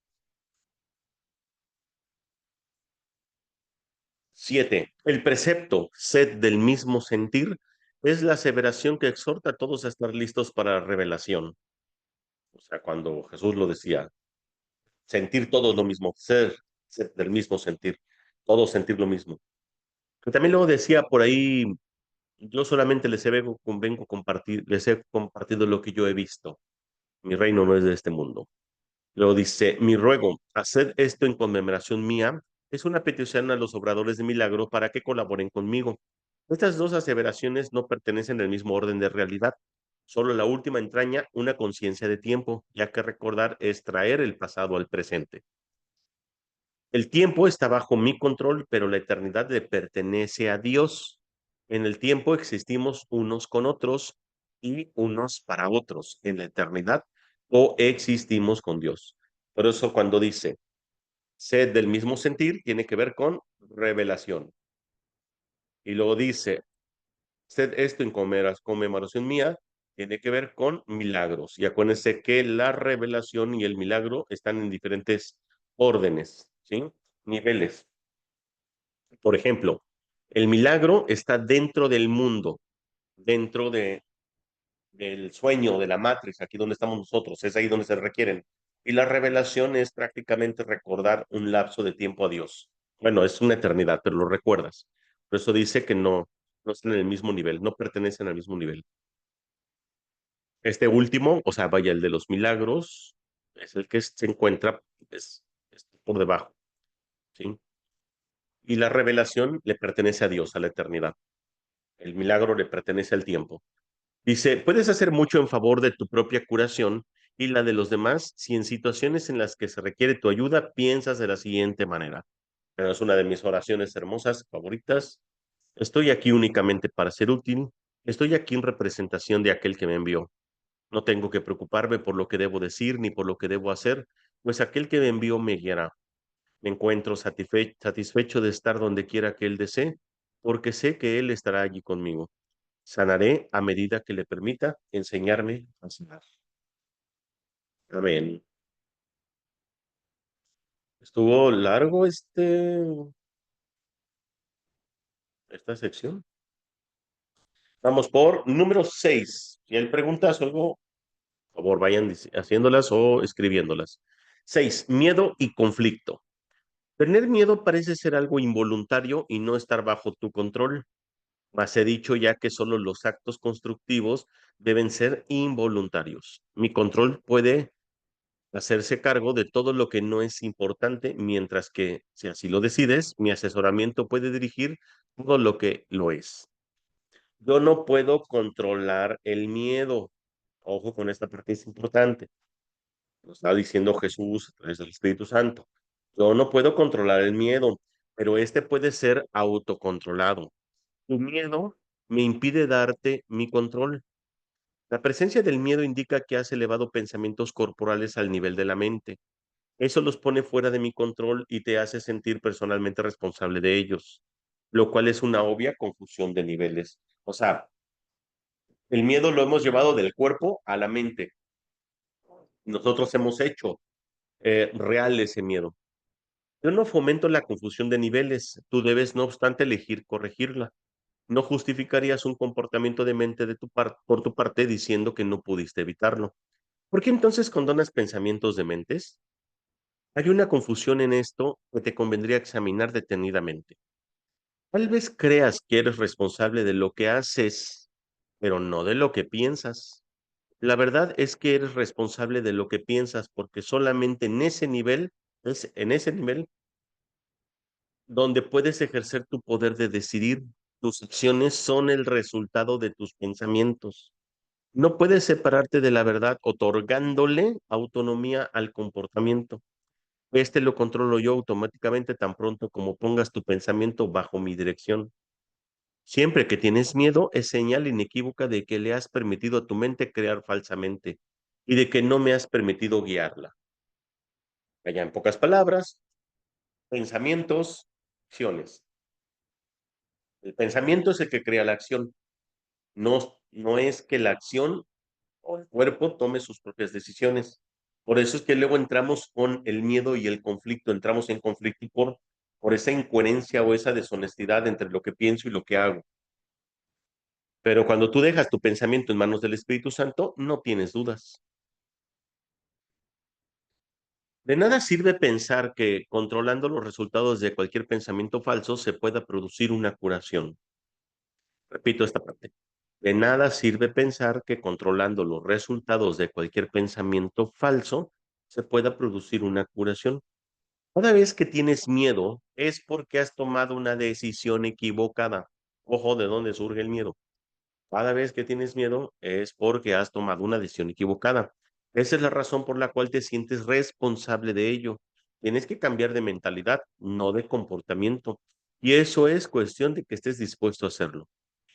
7. El precepto, sed del mismo sentir, es la aseveración que exhorta a todos a estar listos para la revelación. O sea, cuando Jesús lo decía, sentir todos lo mismo, ser del mismo sentir, todos sentir lo mismo. Que también luego decía por ahí, yo solamente vengo a compartir, les he compartido lo que yo he visto. Mi reino no es de este mundo. Luego dice, mi ruego, haced esto en conmemoración mía, es una petición a los obradores de milagro para que colaboren conmigo. Estas dos aseveraciones no pertenecen al mismo orden de realidad. Solo la última entraña una conciencia de tiempo, ya que recordar es traer el pasado al presente. El tiempo está bajo mi control, pero la eternidad le pertenece a Dios. En el tiempo existimos unos con otros y unos para otros. En la eternidad coexistimos con Dios. Por eso cuando dice, sed del mismo sentir, tiene que ver con revelación. Y luego dice, sed esto en conmemoración mía, tiene que ver con milagros. Y acuérdense que la revelación y el milagro están en diferentes órdenes, ¿sí? Niveles. Por ejemplo, el milagro está dentro del mundo, dentro del sueño, de la matriz, aquí donde estamos nosotros, es ahí donde se requieren. Y la revelación es prácticamente recordar un lapso de tiempo a Dios. Bueno, es una eternidad, pero lo recuerdas. Por eso dice que no están en el mismo nivel, no pertenecen al mismo nivel. Este último, o sea, vaya, el de los milagros, es el que se encuentra es por debajo, ¿sí? Y la revelación le pertenece a Dios, a la eternidad. El milagro le pertenece al tiempo. Dice, puedes hacer mucho en favor de tu propia curación y la de los demás si en situaciones en las que se requiere tu ayuda piensas de la siguiente manera. Pero es una de mis oraciones hermosas, favoritas. Estoy aquí únicamente para ser útil. Estoy aquí en representación de aquel que me envió. No tengo que preocuparme por lo que debo decir ni por lo que debo hacer, pues aquel que me envió me guiará. Me encuentro satisfecho de estar donde quiera que él desee, porque sé que él estará allí conmigo. Sanaré a medida que le permita enseñarme a sanar. Amén. Estuvo largo esta sección. Vamos por número 6. Si él pregunta algo, por favor, vayan haciéndolas o escribiéndolas. 6. Miedo y conflicto. Tener miedo parece ser algo involuntario y no estar bajo tu control. Mas he dicho ya que solo los actos constructivos deben ser involuntarios. Mi control puede hacerse cargo de todo lo que no es importante, mientras que, si así lo decides, mi asesoramiento puede dirigir todo lo que lo es. Yo no puedo controlar el miedo. Ojo con esta parte, es importante. Lo está diciendo Jesús a través del Espíritu Santo. Yo no puedo controlar el miedo, pero este puede ser autocontrolado. Tu miedo me impide darte mi control. La presencia del miedo indica que has elevado pensamientos corporales al nivel de la mente. Eso los pone fuera de mi control y te hace sentir personalmente responsable de ellos, lo cual es una obvia confusión de niveles. O sea, el miedo lo hemos llevado del cuerpo a la mente. Nosotros hemos hecho real ese miedo. Yo no fomento la confusión de niveles. Tú debes, no obstante, elegir corregirla. No justificarías un comportamiento de mente por tu parte diciendo que no pudiste evitarlo. ¿Por qué entonces condonas pensamientos de mentes? Hay una confusión en esto que te convendría examinar detenidamente. Tal vez creas que eres responsable de lo que haces, pero no de lo que piensas. La verdad es que eres responsable de lo que piensas porque solamente en ese nivel, es en ese nivel donde puedes ejercer tu poder de decidir. Tus acciones son el resultado de tus pensamientos. No puedes separarte de la verdad otorgándole autonomía al comportamiento. Este lo controlo yo automáticamente tan pronto como pongas tu pensamiento bajo mi dirección. Siempre que tienes miedo, es señal inequívoca de que le has permitido a tu mente crear falsamente y de que no me has permitido guiarla. Allá en pocas palabras, pensamientos, acciones. El pensamiento es el que crea la acción. No es que la acción o el cuerpo tome sus propias decisiones. Por eso es que luego entramos con el miedo y el conflicto, entramos en conflicto por esa incoherencia o esa deshonestidad entre lo que pienso y lo que hago. Pero cuando tú dejas tu pensamiento en manos del Espíritu Santo, no tienes dudas. De nada sirve pensar que controlando los resultados de cualquier pensamiento falso se pueda producir una curación. Repito esta parte. De nada sirve pensar que controlando los resultados de cualquier pensamiento falso se pueda producir una curación. Cada vez que tienes miedo es porque has tomado una decisión equivocada. Ojo, ¿de dónde surge el miedo? Cada vez que tienes miedo es porque has tomado una decisión equivocada. Esa es la razón por la cual te sientes responsable de ello. Tienes que cambiar de mentalidad, no de comportamiento. Y eso es cuestión de que estés dispuesto a hacerlo.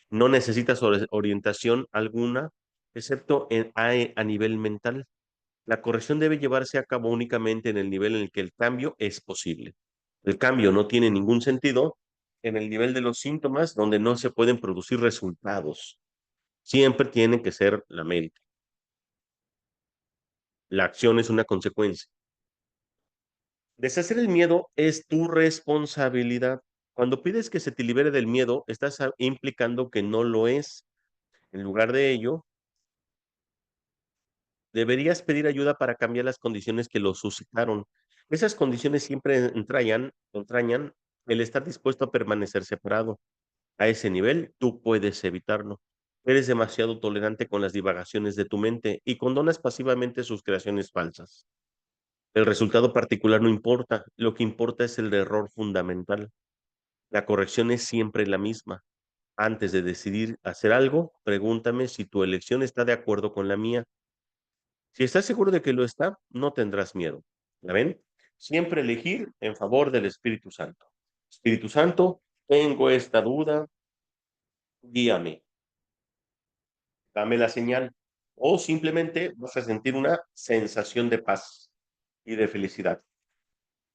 No necesitas orientación alguna, excepto a nivel mental. La corrección debe llevarse a cabo únicamente en el nivel en el que el cambio es posible. El cambio no tiene ningún sentido en el nivel de los síntomas donde no se pueden producir resultados. Siempre tiene que ser la mente. La acción es una consecuencia. Deshacer el miedo es tu responsabilidad. Cuando pides que se te libere del miedo, estás implicando que no lo es. En lugar de ello, deberías pedir ayuda para cambiar las condiciones que lo suscitaron. Esas condiciones siempre entrañan el estar dispuesto a permanecer separado. A ese nivel, tú puedes evitarlo. Eres demasiado tolerante con las divagaciones de tu mente y condonas pasivamente sus creaciones falsas. El resultado particular no importa, lo que importa es el error fundamental. La corrección es siempre la misma. Antes de decidir hacer algo, pregúntame si tu elección está de acuerdo con la mía. Si estás seguro de que lo está, no tendrás miedo. ¿La ven? Siempre elegir en favor del Espíritu Santo. Espíritu Santo, tengo esta duda, guíame, dame la señal. O simplemente vas a sentir una sensación de paz y de felicidad.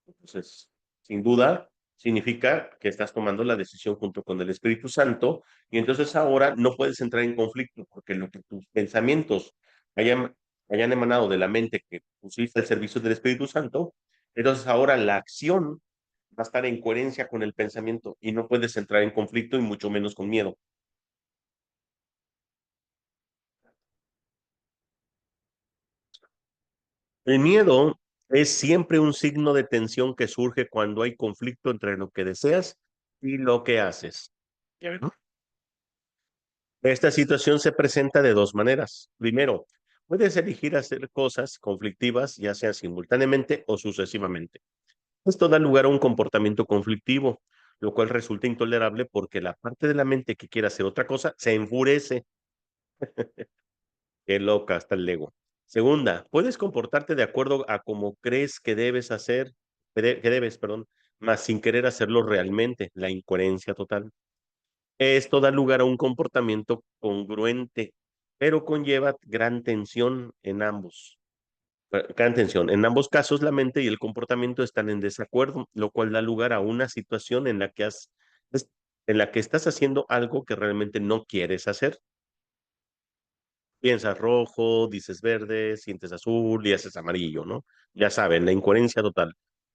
Entonces, sin duda, significa que estás tomando la decisión junto con el Espíritu Santo y entonces ahora no puedes entrar en conflicto porque lo que tus pensamientos hayan, hayan emanado de la mente que pusiste al servicio del Espíritu Santo, entonces ahora la acción va a estar en coherencia con el pensamiento y no puedes entrar en conflicto y mucho menos con miedo. El miedo es siempre un signo de tensión que surge cuando hay conflicto entre lo que deseas y lo que haces. ¿Ya ven? Esta situación se presenta de dos maneras. Primero, puedes elegir hacer cosas conflictivas, ya sea simultáneamente o sucesivamente. Esto da lugar a un comportamiento conflictivo, lo cual resulta intolerable porque la parte de la mente que quiere hacer otra cosa se enfurece. Qué loca está el ego. Segunda, puedes comportarte de acuerdo a cómo crees que debes hacer, que debes, perdón, más sin querer hacerlo realmente, la incoherencia total. Esto da lugar a un comportamiento congruente, pero conlleva gran tensión en ambos. Gran tensión. En ambos casos, la mente y el comportamiento están en desacuerdo, lo cual da lugar a una situación en la que estás haciendo algo que realmente no quieres hacer. Piensas rojo, dices verde, sientes azul y haces amarillo, ¿no? Ya saben, la incoherencia total.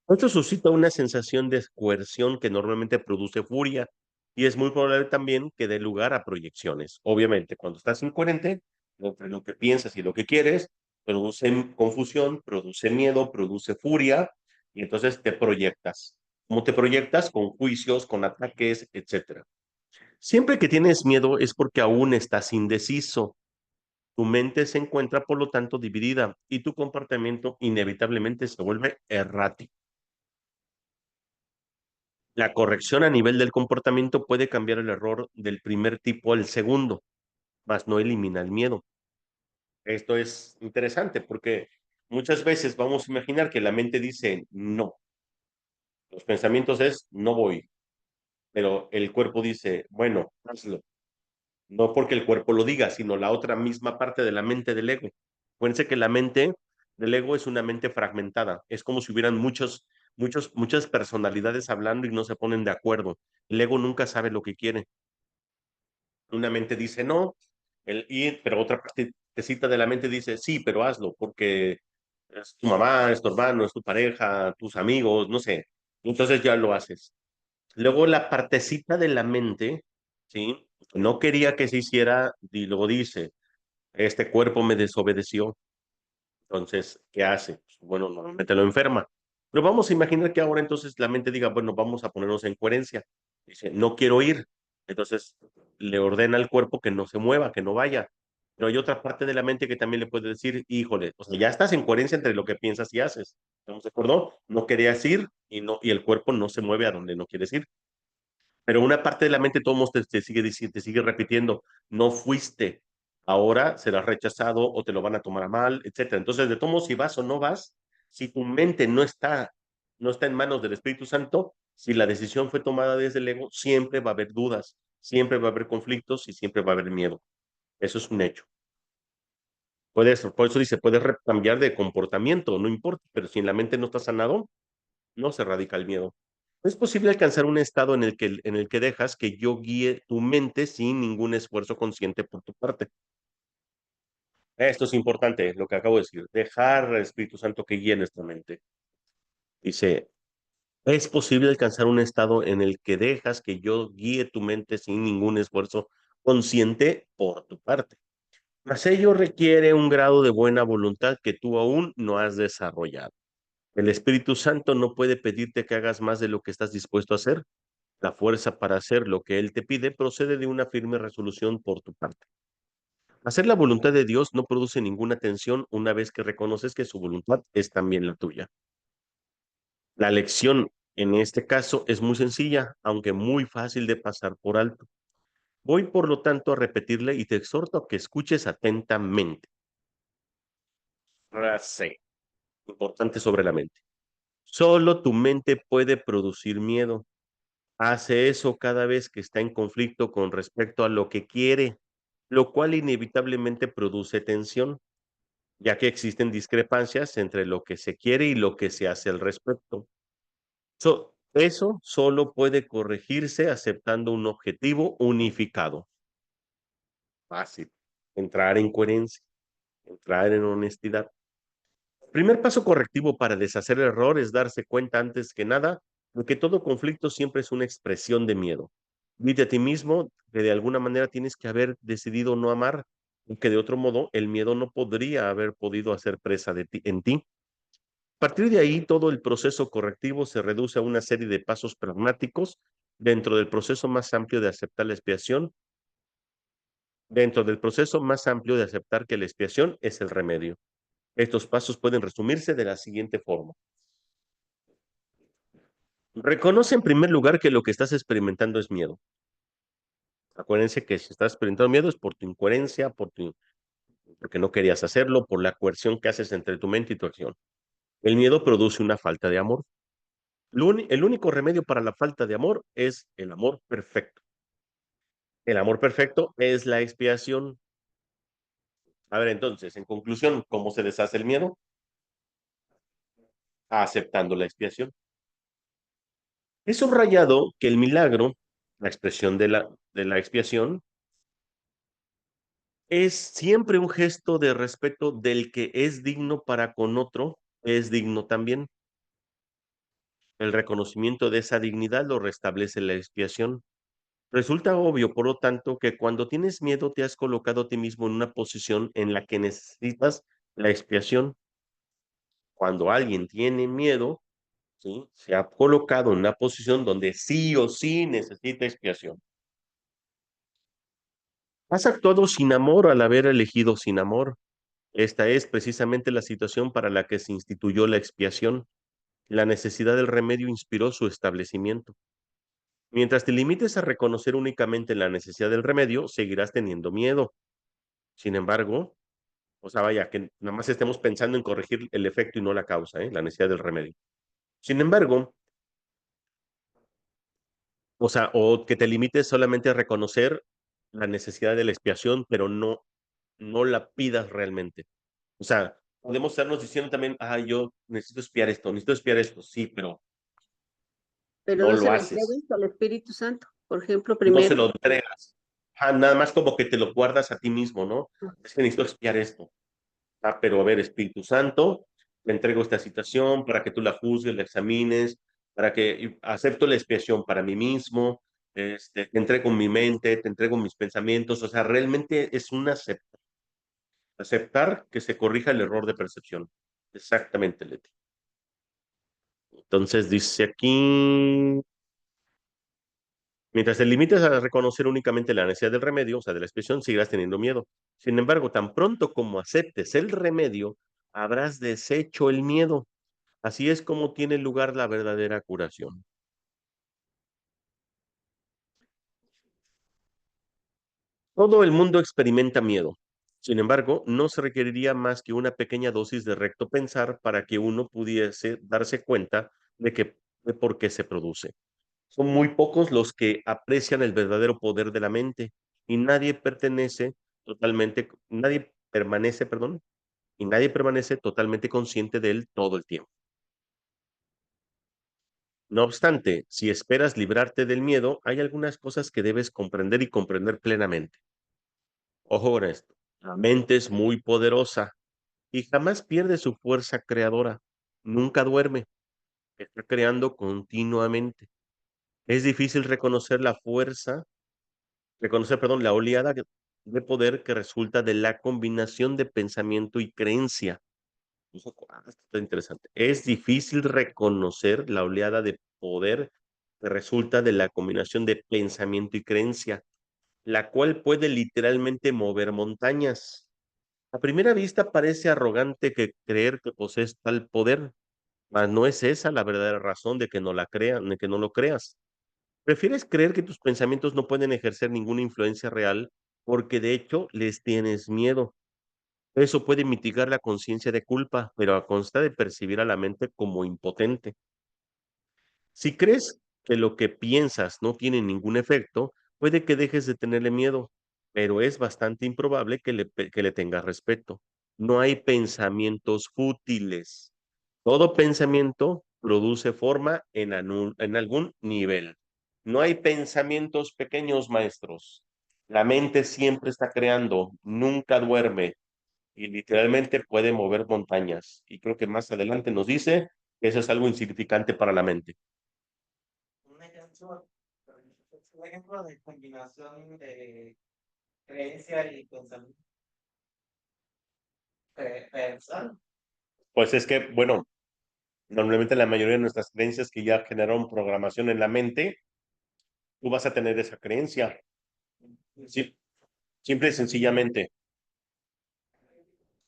Esto suscita una sensación de coerción que normalmente produce furia y es muy probable también que dé lugar a proyecciones. Obviamente, cuando estás incoherente entre lo que piensas y lo que quieres, produce confusión, produce miedo, produce furia y entonces te proyectas. ¿Cómo te proyectas? Con juicios, con ataques, etcétera. Siempre que tienes miedo es porque aún estás indeciso. Tu mente se encuentra, por lo tanto, dividida y tu comportamiento inevitablemente se vuelve errático. La corrección a nivel del comportamiento puede cambiar el error del primer tipo al segundo, mas no elimina el miedo. Esto es interesante porque muchas veces vamos a imaginar que la mente dice no. Los pensamientos es no voy, pero el cuerpo dice, bueno, hazlo. No porque el cuerpo lo diga, sino la otra misma parte de la mente del ego. Acuérdense que la mente del ego es una mente fragmentada. Es como si hubieran muchas personalidades hablando y no se ponen de acuerdo. El ego nunca sabe lo que quiere. Una mente dice no, pero otra partecita de la mente dice sí, pero hazlo, porque es tu mamá, es tu hermano, es tu pareja, tus amigos, no sé. Entonces ya lo haces. Luego la partecita de la mente, ¿sí? No quería que se hiciera, y luego dice, este cuerpo me desobedeció. Entonces, ¿qué hace? Pues, bueno, normalmente lo enferma. Pero vamos a imaginar que ahora entonces la mente diga, bueno, vamos a ponernos en coherencia. Dice, no quiero ir. Entonces le ordena al cuerpo que no se mueva, que no vaya. Pero hay otra parte de la mente que también le puede decir, híjole, o sea, ya estás en coherencia entre lo que piensas y haces. ¿Estamos de acuerdo? No querías ir y el cuerpo no se mueve a donde no quieres ir. Pero una parte de la mente todo mundo te sigue diciendo, te sigue repitiendo, no fuiste, ahora serás rechazado o te lo van a tomar a mal, etcétera. Entonces, de todos modos, si vas o no vas, si tu mente no está en manos del Espíritu Santo, si la decisión fue tomada desde el ego, siempre va a haber dudas, siempre va a haber conflictos y siempre va a haber miedo. Eso es un hecho. Por eso dice, puedes cambiar de comportamiento, no importa, pero si en la mente no está sanado, no se radica el miedo. Es posible alcanzar un estado en el que dejas que yo guíe tu mente sin ningún esfuerzo consciente por tu parte. Esto es importante, lo que acabo de decir. Dejar al Espíritu Santo que guíe nuestra mente. Dice, es posible alcanzar un estado en el que dejas que yo guíe tu mente sin ningún esfuerzo consciente por tu parte. Mas ello requiere un grado de buena voluntad que tú aún no has desarrollado. El Espíritu Santo no puede pedirte que hagas más de lo que estás dispuesto a hacer. La fuerza para hacer lo que Él te pide procede de una firme resolución por tu parte. Hacer la voluntad de Dios no produce ninguna tensión una vez que reconoces que su voluntad es también la tuya. La lección en este caso es muy sencilla, aunque muy fácil de pasar por alto. Voy, por lo tanto, a repetirle y te exhorto a que escuches atentamente. Frase importante sobre la mente. Solo tu mente puede producir miedo. Hace eso cada vez que está en conflicto con respecto a lo que quiere, lo cual inevitablemente produce tensión, ya que existen discrepancias entre lo que se quiere y lo que se hace al respecto. Eso solo puede corregirse aceptando un objetivo unificado. Fácil. Entrar en coherencia, entrar en honestidad. El primer paso correctivo para deshacer el error es darse cuenta antes que nada de que todo conflicto siempre es una expresión de miedo. Dite a ti mismo que de alguna manera tienes que haber decidido no amar, y que de otro modo el miedo no podría haber podido hacer presa en ti. A partir de ahí, todo el proceso correctivo se reduce a una serie de pasos pragmáticos dentro del proceso más amplio de aceptar la expiación, dentro del proceso más amplio de aceptar que la expiación es el remedio. Estos pasos pueden resumirse de la siguiente forma. Reconoce en primer lugar que lo que estás experimentando es miedo. Acuérdense que si estás experimentando miedo es por tu incoherencia, porque no querías hacerlo, por la coerción que haces entre tu mente y tu acción. El miedo produce una falta de amor. El único remedio para la falta de amor es el amor perfecto. El amor perfecto es la expiación. A ver, entonces, en conclusión, ¿cómo se deshace el miedo? Aceptando la expiación. He subrayado que el milagro, la expresión de la expiación, es siempre un gesto de respeto del que es digno para con otro, es digno también. El reconocimiento de esa dignidad lo restablece la expiación. Resulta obvio, por lo tanto, que cuando tienes miedo te has colocado a ti mismo en una posición en la que necesitas la expiación. Cuando alguien tiene miedo, ¿sí?, se ha colocado en una posición donde sí o sí necesita expiación. Has actuado sin amor al haber elegido sin amor. Esta es precisamente la situación para la que se instituyó la expiación. La necesidad del remedio inspiró su establecimiento. Mientras te limites a reconocer únicamente la necesidad del remedio, seguirás teniendo miedo. Sin embargo, o sea, vaya, que nada más estemos pensando en corregir el efecto y no la causa, ¿eh? La necesidad del remedio. Sin embargo, o sea, o que te limites solamente a reconocer la necesidad de la expiación, pero no la pidas realmente. O sea, podemos estarnos diciendo también, yo necesito espiar esto, sí, pero Pero no no se lo lo haces, entregues al Espíritu Santo, por ejemplo, no se primero. lo entregas. Nada más como que te lo guardas a ti mismo, ¿no? Es que necesito expiar esto. Pero a ver, Espíritu Santo, te entrego esta situación para que tú la juzgues, la examines, para que acepto la expiación para mí mismo, te entrego mi mente, te entrego mis pensamientos, o sea, realmente es un aceptar que se corrija el error de percepción. Exactamente, Leti. Entonces dice aquí, mientras te limites a reconocer únicamente la necesidad del remedio, o sea, de la expiación, seguirás teniendo miedo. Sin embargo, tan pronto como aceptes el remedio, habrás deshecho el miedo. Así es como tiene lugar la verdadera curación. Todo el mundo experimenta miedo. Sin embargo, no se requeriría más que una pequeña dosis de recto pensar para que uno pudiese darse cuenta de por qué se produce. Son muy pocos los que aprecian el verdadero poder de la mente y nadie permanece, perdón, y nadie permanece totalmente consciente de él todo el tiempo. No obstante, si esperas librarte del miedo, hay algunas cosas que debes comprender y comprender plenamente. Ojo con esto. La mente es muy poderosa y jamás pierde su fuerza creadora. Nunca duerme. Está creando continuamente. Es difícil reconocer, la oleada de poder que resulta de la combinación de pensamiento y creencia. Esto está interesante. Es difícil reconocer la oleada de poder que resulta de la combinación de pensamiento y creencia, la cual puede literalmente mover montañas. A primera vista parece arrogante que creer que posees tal poder, mas no es esa la verdadera razón de que no lo creas. Prefieres creer que tus pensamientos no pueden ejercer ninguna influencia real porque de hecho les tienes miedo. Eso puede mitigar la conciencia de culpa, pero a consta de percibir a la mente como impotente. Si crees que lo que piensas no tiene ningún efecto, puede que dejes de tenerle miedo, pero es bastante improbable que le tengas respeto. No hay pensamientos fútiles. Todo pensamiento produce forma en algún nivel. No hay pensamientos pequeños, maestros. La mente siempre está creando, nunca duerme y literalmente puede mover montañas. Y creo que más adelante nos dice que eso es algo insignificante para la mente. Un ejemplo, un ejemplo de combinación de creencia y pensamiento. Pensar. Pues es que, bueno, normalmente la mayoría de nuestras creencias que ya generaron programación en la mente, tú vas a tener esa creencia. Sí, simple y sencillamente.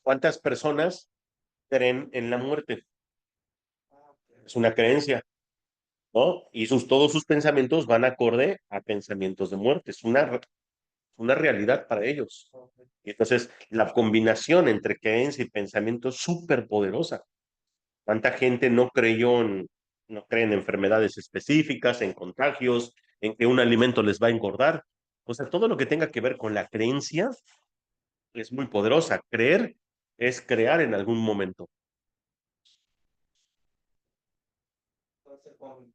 ¿Cuántas personas creen en la muerte? Es una creencia, ¿no? Y todos sus pensamientos van acorde a pensamientos de muerte. Es una realidad para ellos. Y entonces, la combinación entre creencia y pensamiento es súper poderosa. ¿Cuánta gente no cree en enfermedades específicas, en contagios, en que un alimento les va a engordar? O sea, todo lo que tenga que ver con la creencia es muy poderosa. Creer es crear en algún momento.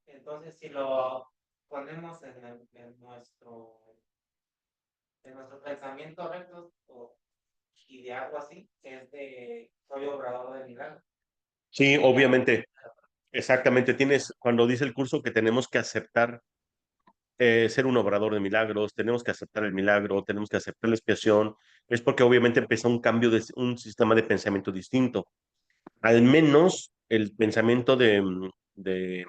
Entonces, si lo ponemos en nuestro pensamiento recto y de algo así, es de soy obrador de milagros. Sí, obviamente. Exactamente, cuando dice el curso que tenemos que aceptar ser un obrador de milagros, tenemos que aceptar el milagro, tenemos que aceptar la expiación, es porque obviamente empezó un cambio de un sistema de pensamiento distinto. Al menos el pensamiento de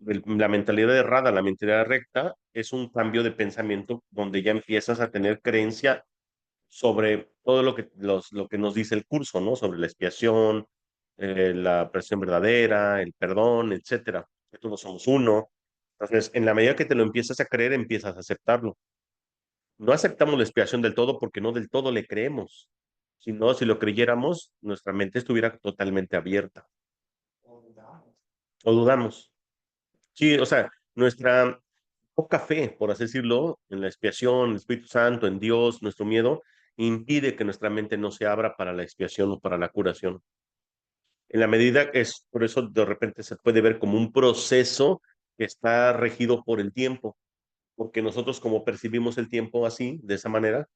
la mentalidad errada, la mentalidad recta, es un cambio de pensamiento donde ya empiezas a tener creencia sobre todo lo que nos dice el curso, ¿no? Sobre la expiación, la presión verdadera, el perdón, etcétera. Que todos somos uno. Entonces, en la medida que te lo empiezas a creer, empiezas a aceptarlo. No aceptamos la expiación del todo porque no del todo le creemos. Si no, si lo creyéramos, nuestra mente estuviera totalmente abierta. O dudamos. O dudamos. Sí, o sea, nuestra poca fe, por así decirlo, en la expiación, el Espíritu Santo, en Dios, nuestro miedo, impide que nuestra mente no se abra para la expiación o para la curación. En la medida que es, por eso de repente se puede ver como un proceso que está regido por el tiempo, porque nosotros como percibimos el tiempo así, de esa manera,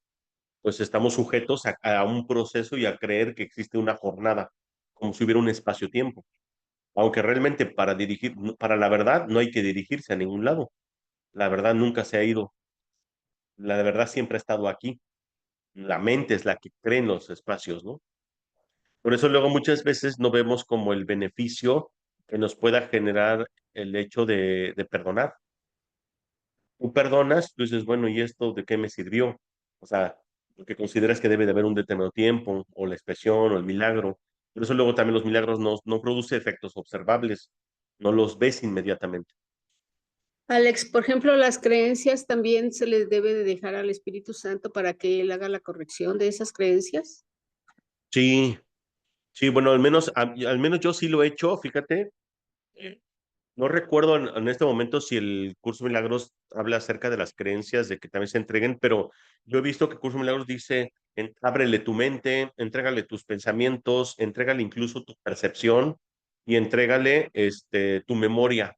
pues estamos sujetos a un proceso y a creer que existe una jornada, como si hubiera un espacio-tiempo. Aunque realmente para la verdad no hay que dirigirse a ningún lado. La verdad nunca se ha ido. La verdad siempre ha estado aquí. La mente es la que cree en los espacios, ¿no? Por eso luego muchas veces no vemos como el beneficio que nos pueda generar el hecho de perdonar. Tú perdonas, tú dices, bueno, ¿y esto de qué me sirvió? O sea, porque consideras que debe de haber un determinado tiempo, o la expresión, o el milagro. Por eso luego también los milagros no producen efectos observables, no los ves inmediatamente. Alex, por ejemplo, las creencias también se les debe de dejar al Espíritu Santo para que él haga la corrección de esas creencias. Sí, sí, bueno, al menos yo sí lo he hecho, fíjate. No recuerdo en este momento si el Curso de Milagros habla acerca de las creencias, de que también se entreguen, pero yo he visto que el Curso de Milagros dice, ábrele tu mente, entrégale tus pensamientos, entrégale incluso tu percepción y entrégale tu memoria,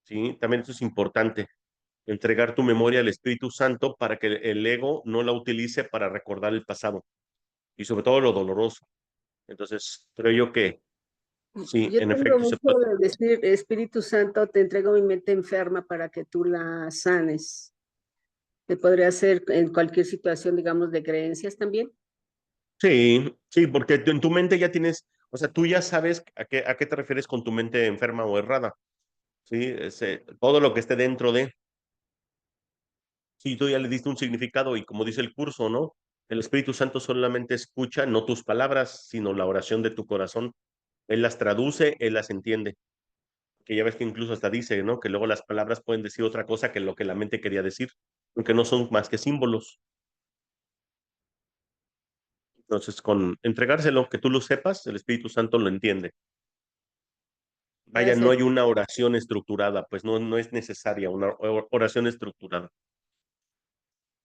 ¿sí? También eso es importante, entregar tu memoria al Espíritu Santo para que el ego no la utilice para recordar el pasado y sobre todo lo doloroso. Entonces, creo yo que sí, Yo en tengo efecto se mucho puede. de decir, Espíritu Santo, te entrego mi mente enferma para que tú la sanes. ¿Te podría hacer en cualquier situación, digamos, de creencias también? Sí, sí, porque en tu mente ya tienes, o sea, tú ya sabes a qué te refieres con tu mente enferma o errada, ¿sí? Todo lo que esté dentro de, sí, tú ya le diste un significado y como dice el curso, ¿no? El Espíritu Santo solamente escucha no tus palabras, sino la oración de tu corazón. Él las traduce, él las entiende. Que ya ves que incluso hasta dice, ¿no? Que luego las palabras pueden decir otra cosa que lo que la mente quería decir, aunque no son más que símbolos. Entonces, con entregárselo, que tú lo sepas, el Espíritu Santo lo entiende. Vaya, no Gracias. hay una oración estructurada, pues no es necesaria una oración estructurada.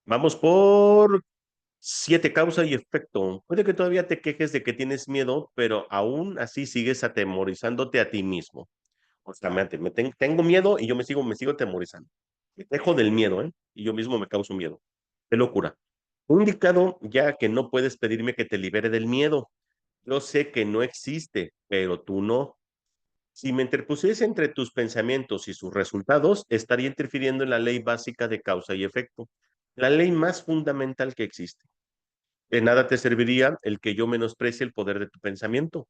Vamos por 7, causa y efecto. Puede que todavía te quejes de que tienes miedo, pero aún así sigues atemorizándote a ti mismo. O sea, tengo miedo y yo me sigo atemorizando. Me quejo del miedo, ¿eh? Y yo mismo me causo miedo. Qué locura. Un indicado ya que no puedes pedirme que te libere del miedo. Yo sé que no existe, pero tú no. Si me interpusiese entre tus pensamientos y sus resultados, estaría interfiriendo en la ley básica de causa y efecto, la ley más fundamental que existe. De nada te serviría el que yo menosprecie el poder de tu pensamiento.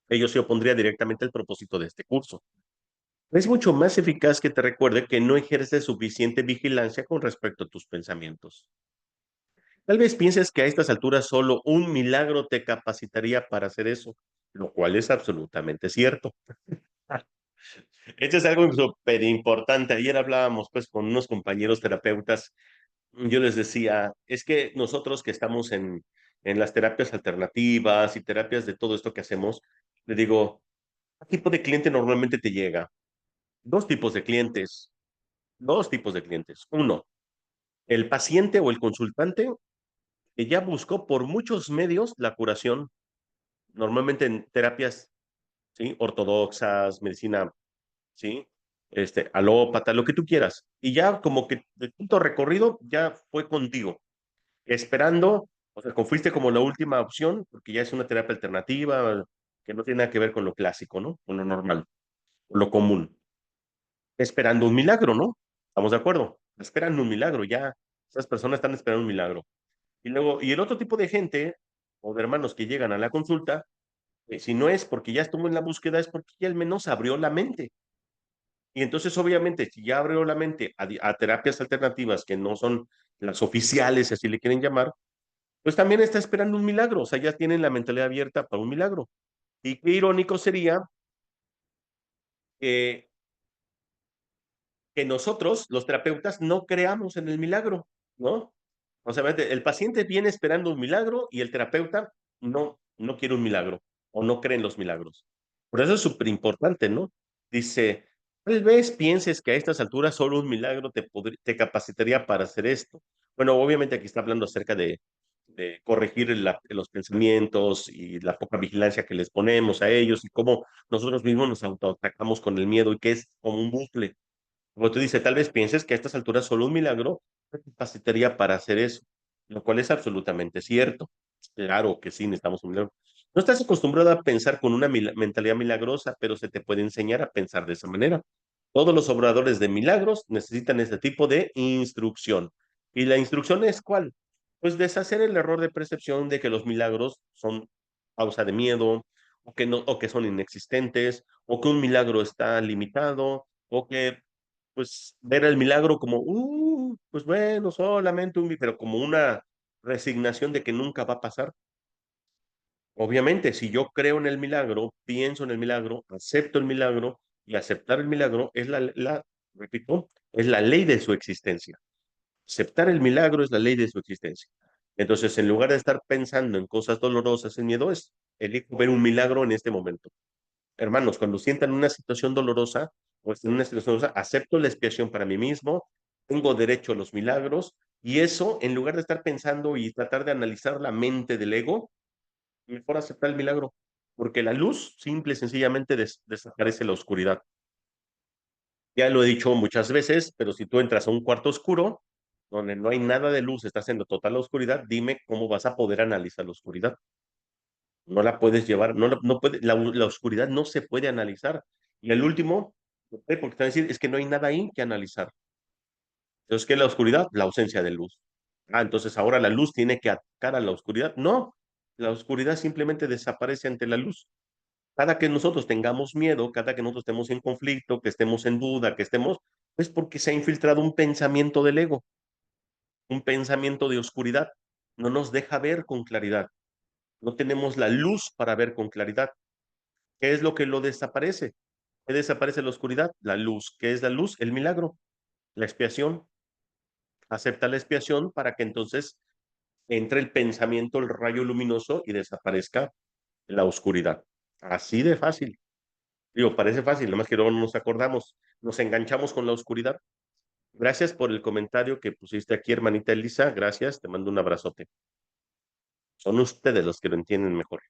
Ello se opondría directamente al propósito de este curso. Es mucho más eficaz que te recuerde que no ejerces suficiente vigilancia con respecto a tus pensamientos. Tal vez pienses que a estas alturas solo un milagro te capacitaría para hacer eso, lo cual es absolutamente cierto. Esto es algo súper importante. Ayer hablábamos pues con unos compañeros terapeutas. Yo les decía, es que nosotros que estamos en las terapias alternativas y terapias de todo esto que hacemos, le digo, ¿qué tipo de cliente normalmente te llega? Dos tipos de clientes, dos tipos de clientes. Uno, el paciente o el consultante que ya buscó por muchos medios la curación, normalmente en terapias, ¿sí? Ortodoxas, medicina, ¿sí? Alópata, lo que tú quieras. Y ya como que de punto recorrido ya fue contigo, esperando, o sea, fuiste como la última opción, porque ya es una terapia alternativa, que no tiene nada que ver con lo clásico, ¿no? Con lo normal, con lo común. Esperando un milagro, ¿no? ¿Estamos de acuerdo? Esperan un milagro, ya. Esas personas están esperando un milagro. Y luego, y el otro tipo de gente o de hermanos que llegan a la consulta, si no es porque ya estuvo en la búsqueda, es porque ya al menos abrió la mente. Y entonces, obviamente, si ya abrió la mente a terapias alternativas que no son las oficiales, si así le quieren llamar, pues también está esperando un milagro. O sea, ya tienen la mentalidad abierta para un milagro. Y qué irónico sería que, que nosotros, los terapeutas, no creamos en el milagro, ¿no? O sea, el paciente viene esperando un milagro y el terapeuta no quiere un milagro o no cree en los milagros. Por eso es súper importante, ¿no? Dice, tal vez pienses que a estas alturas solo un milagro te capacitaría para hacer esto. Bueno, obviamente aquí está hablando acerca de corregir los pensamientos y la poca vigilancia que les ponemos a ellos y cómo nosotros mismos nos autoatacamos con el miedo y que es como un bucle. Como tú dices, tal vez pienses que a estas alturas solo un milagro te capacitaría para hacer eso, lo cual es absolutamente cierto. Claro que sí, necesitamos un milagro. No estás acostumbrado a pensar con una mentalidad milagrosa, pero se te puede enseñar a pensar de esa manera. Todos los obradores de milagros necesitan este tipo de instrucción. ¿Y la instrucción es cuál? Pues deshacer el error de percepción de que los milagros son causa de miedo, o que, no, o que son inexistentes, o que un milagro está limitado, o que pues ver el milagro como, pues bueno, solamente pero como una resignación de que nunca va a pasar. Obviamente, si yo creo en el milagro, pienso en el milagro, acepto el milagro, y aceptar el milagro es repito, es la ley de su existencia. Aceptar el milagro es la ley de su existencia. Entonces, en lugar de estar pensando en cosas dolorosas, en miedo, elijo ver un milagro en este momento. Hermanos, cuando sientan una situación dolorosa o estén en una situación dolorosa, acepto la expiación para mí mismo, tengo derecho a los milagros, y eso, en lugar de estar pensando y tratar de analizar la mente del ego, mejor aceptar el milagro, porque la luz simple y sencillamente desaparece la oscuridad. Ya lo he dicho muchas veces, pero si tú entras a un cuarto oscuro, donde no hay nada de luz, estás en total oscuridad, dime cómo vas a poder analizar la oscuridad. No la puedes llevar, no puede, la oscuridad no se puede analizar. Y el último, porque te van a decir, es que no hay nada ahí que analizar. Entonces, ¿qué es la oscuridad? La ausencia de luz. Ah, entonces ahora la luz tiene que atacar a la oscuridad. No, la oscuridad simplemente desaparece ante la luz. Cada que nosotros tengamos miedo, cada que nosotros estemos en conflicto, que estemos en duda, que estemos, es porque se ha infiltrado un pensamiento del ego, un pensamiento de oscuridad. No nos deja ver con claridad. No tenemos la luz para ver con claridad. ¿Qué es lo que lo desaparece? ¿Qué desaparece la oscuridad? La luz. ¿Qué es la luz? El milagro, la expiación. Acepta la expiación para que entonces entre el pensamiento, el rayo luminoso y desaparezca la oscuridad. Así de fácil. Digo, parece fácil, nada más que luego no nos acordamos. Nos enganchamos con la oscuridad. Gracias por el comentario que pusiste aquí, hermanita Elisa. Gracias, te mando un abrazote. Son ustedes los que lo entienden mejor.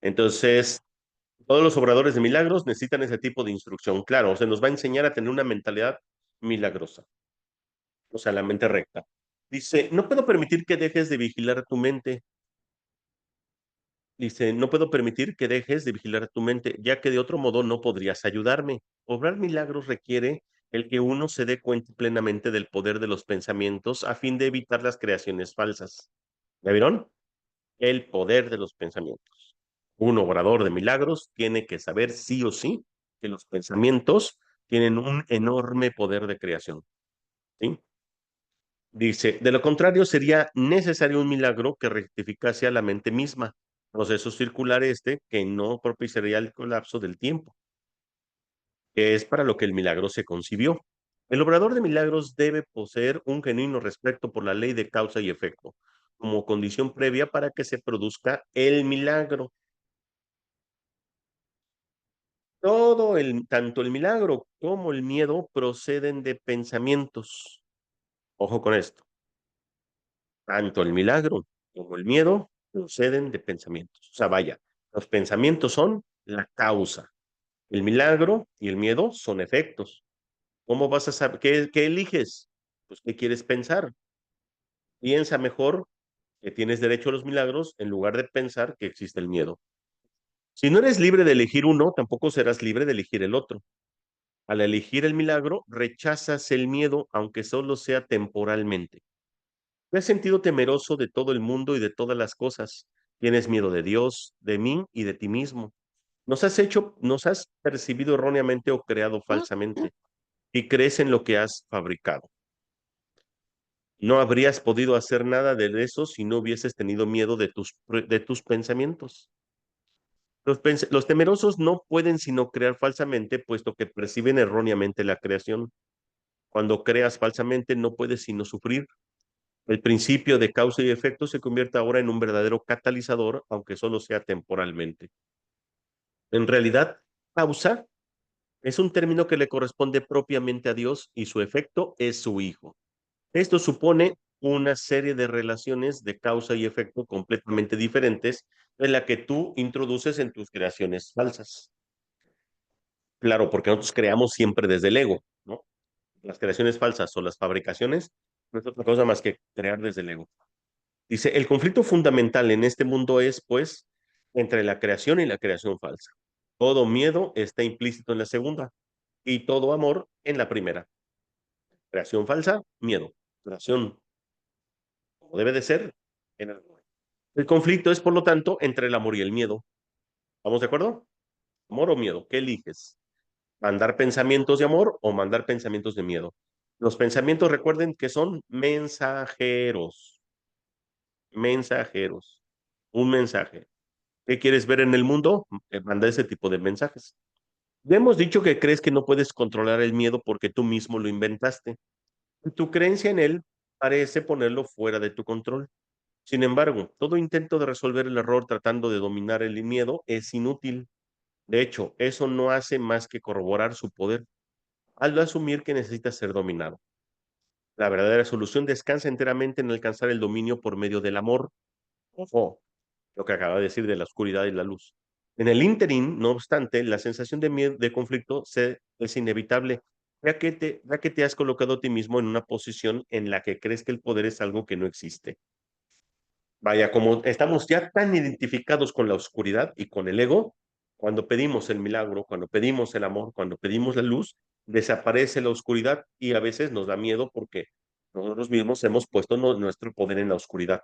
Entonces, todos los obradores de milagros necesitan ese tipo de instrucción. Claro, se nos va a enseñar a tener una mentalidad milagrosa, o sea, la mente recta. Dice, no puedo permitir que dejes de vigilar tu mente. Dice, no puedo permitir que dejes de vigilar tu mente, ya que de otro modo no podrías ayudarme. Obrar milagros requiere el que uno se dé cuenta plenamente del poder de los pensamientos a fin de evitar las creaciones falsas. ¿Ya vieron? El poder de los pensamientos. Un obrador de milagros tiene que saber sí o sí que los pensamientos tienen un enorme poder de creación. ¿Sí? Dice, de lo contrario sería necesario un milagro que rectificase a la mente misma, proceso circular que no propiciaría el colapso del tiempo, que es para lo que el milagro se concibió. El obrador de milagros debe poseer un genuino respeto por la ley de causa y efecto, como condición previa para que se produzca el milagro. Tanto el milagro como el miedo proceden de pensamientos. Ojo con esto. Tanto el milagro como el miedo proceden de pensamientos. O sea, vaya, los pensamientos son la causa. El milagro y el miedo son efectos. ¿Cómo vas a saber? ¿Qué eliges? Pues, ¿qué quieres pensar? Piensa mejor que tienes derecho a los milagros en lugar de pensar que existe el miedo. Si no eres libre de elegir uno, tampoco serás libre de elegir el otro. Al elegir el milagro, rechazas el miedo, aunque solo sea temporalmente. Te has sentido temeroso de todo el mundo y de todas las cosas. Tienes miedo de Dios, de mí y de ti mismo. Nos has percibido erróneamente o creado falsamente y crees en lo que has fabricado. No habrías podido hacer nada de eso si no hubieses tenido miedo de tus pensamientos. Los temerosos no pueden sino crear falsamente, puesto que perciben erróneamente la creación. Cuando creas falsamente, no puedes sino sufrir. El principio de causa y efecto se convierte ahora en un verdadero catalizador, aunque solo sea temporalmente. En realidad, causa es un término que le corresponde propiamente a Dios y su efecto es su Hijo. Esto supone una serie de relaciones de causa y efecto completamente diferentes de la que tú introduces en tus creaciones falsas. Claro, porque nosotros creamos siempre desde el ego, ¿no? Las creaciones falsas o las fabricaciones no es otra cosa más que crear desde el ego. Dice, el conflicto fundamental en este mundo es, pues, entre la creación y la creación falsa. Todo miedo está implícito en la segunda y todo amor en la primera. Creación falsa, miedo. Creación, como debe de ser, en el amor. El conflicto es, por lo tanto, entre el amor y el miedo. ¿Estamos de acuerdo? ¿Amor o miedo? ¿Qué eliges? ¿Mandar pensamientos de amor o mandar pensamientos de miedo? Los pensamientos, recuerden que son mensajeros. Mensajeros. Un mensaje. ¿Qué quieres ver en el mundo? Manda ese tipo de mensajes. Ya hemos dicho que crees que no puedes controlar el miedo porque tú mismo lo inventaste. Tu creencia en él parece ponerlo fuera de tu control. Sin embargo, todo intento de resolver el error tratando de dominar el miedo es inútil. De hecho, eso no hace más que corroborar su poder al asumir que necesita ser dominado. La verdadera solución descansa enteramente en alcanzar el dominio por medio del amor. Ojo, lo que acaba de decir de la oscuridad y la luz. En el ínterin, no obstante, la sensación de miedo, de conflicto es inevitable, ya que te has colocado a ti mismo en una posición en la que crees que el poder es algo que no existe. Vaya, como estamos ya tan identificados con la oscuridad y con el ego, cuando pedimos el milagro, cuando pedimos el amor, cuando pedimos la luz, desaparece la oscuridad y a veces nos da miedo porque nosotros mismos hemos puesto nuestro poder en la oscuridad.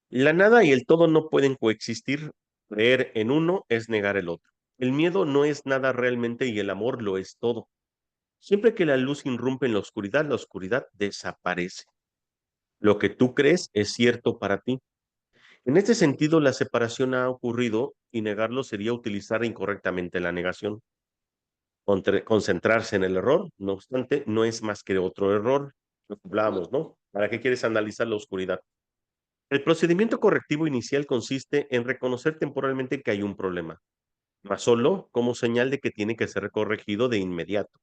La nada y el todo no pueden coexistir. Creer en uno es negar el otro. El miedo no es nada realmente y el amor lo es todo. Siempre que la luz irrumpe en la oscuridad desaparece. Lo que tú crees es cierto para ti. En este sentido, la separación ha ocurrido y negarlo sería utilizar incorrectamente la negación. Concentrarse en el error, no obstante, no es más que otro error. Lo que hablábamos, ¿no? ¿Para qué quieres analizar la oscuridad? El procedimiento correctivo inicial consiste en reconocer temporalmente que hay un problema, mas solo como señal de que tiene que ser corregido de inmediato.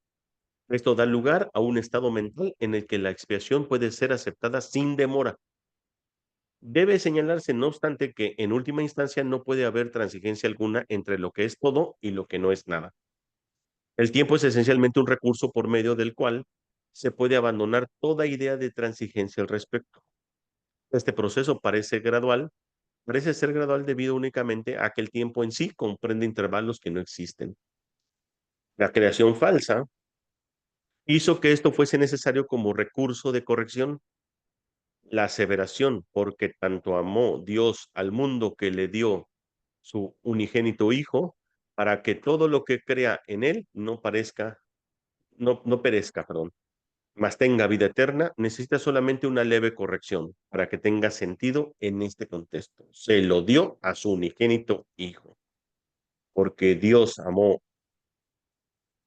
Esto da lugar a un estado mental en el que la expiación puede ser aceptada sin demora. Debe señalarse, no obstante, que en última instancia no puede haber transigencia alguna entre lo que es todo y lo que no es nada. El tiempo es esencialmente un recurso por medio del cual se puede abandonar toda idea de transigencia al respecto. Este proceso parece ser gradual debido únicamente a que el tiempo en sí comprende intervalos que no existen. La creación falsa hizo que esto fuese necesario como recurso de corrección. La aseveración, porque tanto amó Dios al mundo que le dio su unigénito Hijo, para que todo lo que crea en él no perezca, perdón, mas tenga vida eterna, necesita solamente una leve corrección para que tenga sentido en este contexto. Se lo dio a su unigénito Hijo, porque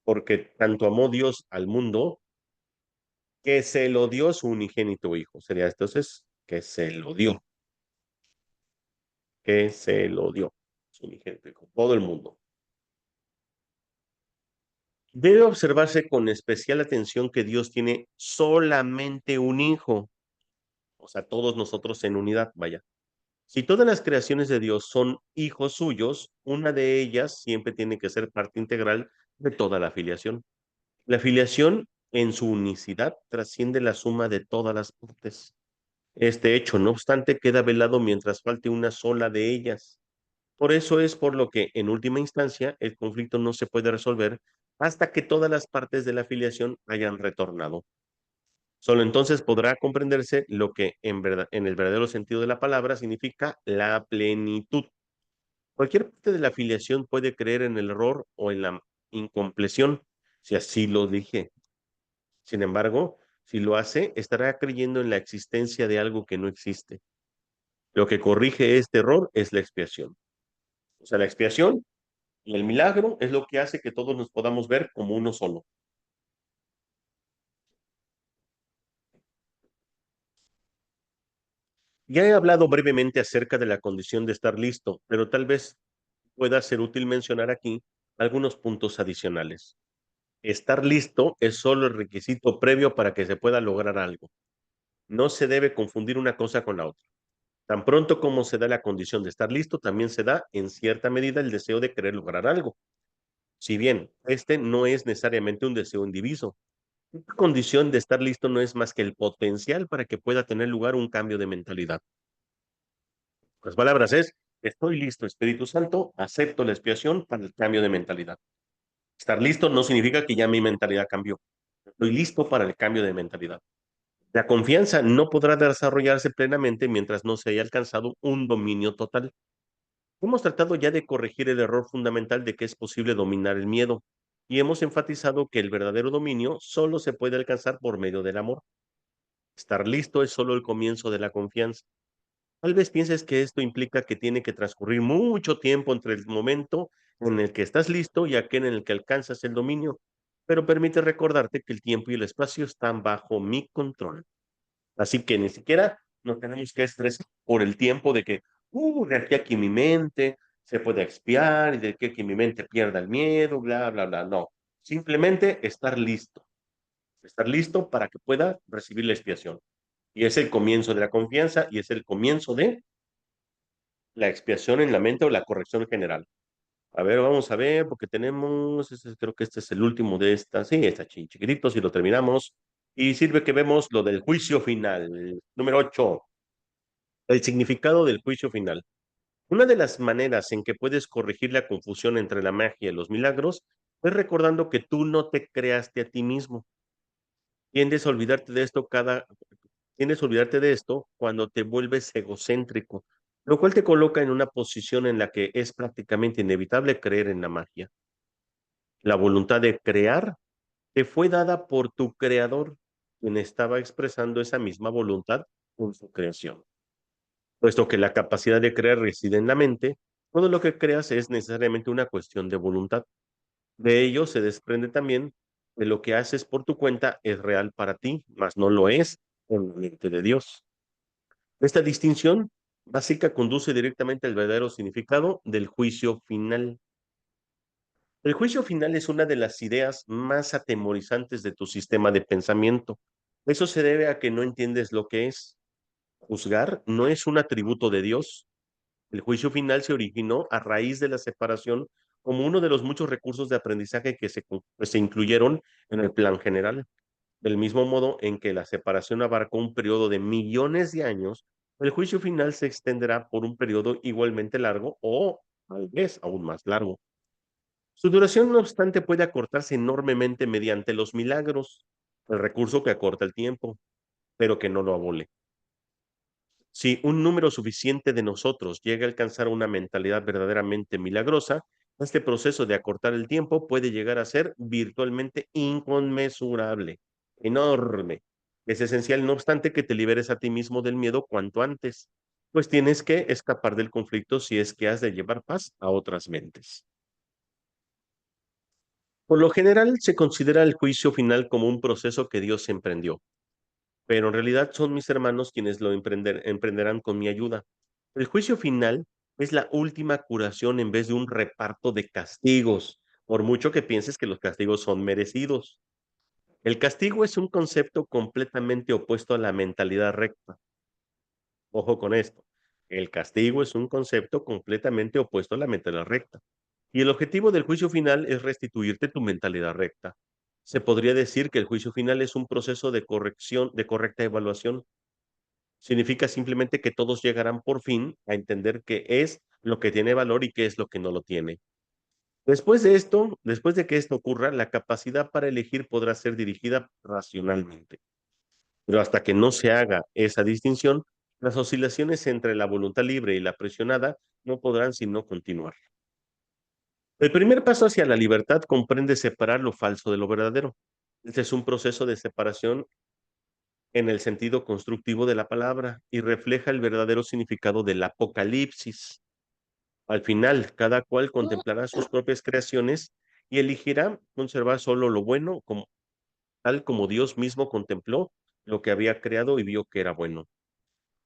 porque tanto amó Dios al mundo, que se lo dio a su unigénito Hijo. Sería entonces que se lo dio, que se lo dio, su unigénito Hijo, todo el mundo. Debe observarse con especial atención que Dios tiene solamente un hijo, o sea, todos nosotros en unidad, vaya. Si todas las creaciones de Dios son hijos suyos, una de ellas siempre tiene que ser parte integral de toda la filiación. La filiación en su unicidad trasciende la suma de todas las partes. Este hecho, no obstante, queda velado mientras falte una sola de ellas. Por eso es por lo que, en última instancia, el conflicto no se puede resolver hasta que todas las partes de la afiliación hayan retornado. Solo entonces podrá comprenderse lo que en el verdadero sentido de la palabra significa la plenitud. Cualquier parte de la afiliación puede creer en el error o en la incompleción, si así lo dije. Sin embargo, si lo hace, estará creyendo en la existencia de algo que no existe. Lo que corrige este error es la expiación. O sea, la expiación y el milagro es lo que hace que todos nos podamos ver como uno solo. Ya he hablado brevemente acerca de la condición de estar listo, pero tal vez pueda ser útil mencionar aquí algunos puntos adicionales. Estar listo es solo el requisito previo para que se pueda lograr algo. No se debe confundir una cosa con la otra. Tan pronto como se da la condición de estar listo, también se da en cierta medida el deseo de querer lograr algo. Si bien este no es necesariamente un deseo indiviso, esta condición de estar listo no es más que el potencial para que pueda tener lugar un cambio de mentalidad. Las palabras es, estoy listo, Espíritu Santo, acepto la expiación para el cambio de mentalidad. Estar listo no significa que ya mi mentalidad cambió. Estoy listo para el cambio de mentalidad. La confianza no podrá desarrollarse plenamente mientras no se haya alcanzado un dominio total. Hemos tratado ya de corregir el error fundamental de que es posible dominar el miedo y hemos enfatizado que el verdadero dominio solo se puede alcanzar por medio del amor. Estar listo es solo el comienzo de la confianza. Tal vez pienses que esto implica que tiene que transcurrir mucho tiempo entre el momento en el que estás listo y aquel en el que alcanzas el dominio, pero permite recordarte que el tiempo y el espacio están bajo mi control. Así que ni siquiera nos tenemos que estresar por el tiempo de que, de aquí a que mi mente se pueda expiar y de que mi mente pierda el miedo, bla, bla, bla. No, simplemente estar listo para que pueda recibir la expiación. Y es el comienzo de la confianza y es el comienzo de la expiación en la mente o la corrección general. A ver, vamos a ver, porque tenemos, creo que este es el último de esta, sí, está chiquitito, si lo terminamos. Y sirve que vemos lo del juicio final. Número 8, el significado del juicio final. Una de las maneras en que puedes corregir la confusión entre la magia y los milagros es recordando que tú no te creaste a ti mismo. Tiendes a olvidarte de esto Tiendes a olvidarte de esto cuando te vuelves egocéntrico, lo cual te coloca en una posición en la que es prácticamente inevitable creer en la magia. La voluntad de crear te fue dada por tu creador, quien estaba expresando esa misma voluntad con su creación. Puesto que la capacidad de crear reside en la mente, todo lo que creas es necesariamente una cuestión de voluntad. De ello se desprende también que lo que haces por tu cuenta es real para ti, mas no lo es en la mente de Dios. Esta distinción básica conduce directamente al verdadero significado del juicio final. El juicio final es una de las ideas más atemorizantes de tu sistema de pensamiento. Eso se debe a que no entiendes lo que es. Juzgar no es un atributo de Dios. El juicio final se originó a raíz de la separación como uno de los muchos recursos de aprendizaje que se incluyeron en el plan general. Del mismo modo en que la separación abarcó un periodo de millones de años, el juicio final se extenderá por un periodo igualmente largo o tal vez aún más largo. Su duración, no obstante, puede acortarse enormemente mediante los milagros, el recurso que acorta el tiempo, pero que no lo abole. Si un número suficiente de nosotros llega a alcanzar una mentalidad verdaderamente milagrosa, este proceso de acortar el tiempo puede llegar a ser virtualmente inconmensurable, enorme. Es esencial, no obstante, que te liberes a ti mismo del miedo cuanto antes, pues tienes que escapar del conflicto si es que has de llevar paz a otras mentes. Por lo general, se considera el juicio final como un proceso que Dios emprendió, pero en realidad son mis hermanos quienes lo emprenderán con mi ayuda. El juicio final es la última curación en vez de un reparto de castigos, por mucho que pienses que los castigos son merecidos. El castigo es un concepto completamente opuesto a la mentalidad recta. Ojo con esto. El castigo es un concepto completamente opuesto a la mentalidad recta. Y el objetivo del juicio final es restituirte tu mentalidad recta. Se podría decir que el juicio final es un proceso de corrección, de correcta evaluación. Significa simplemente que todos llegarán por fin a entender que es lo que tiene valor y qué es lo que no lo tiene. Después de esto, después de que esto ocurra, la capacidad para elegir podrá ser dirigida racionalmente. Pero hasta que no se haga esa distinción, las oscilaciones entre la voluntad libre y la presionada no podrán sino continuar. El primer paso hacia la libertad comprende separar lo falso de lo verdadero. Este es un proceso de separación en el sentido constructivo de la palabra y refleja el verdadero significado del Apocalipsis. Al final, cada cual contemplará sus propias creaciones y elegirá conservar solo lo bueno, tal como Dios mismo contempló lo que había creado y vio que era bueno.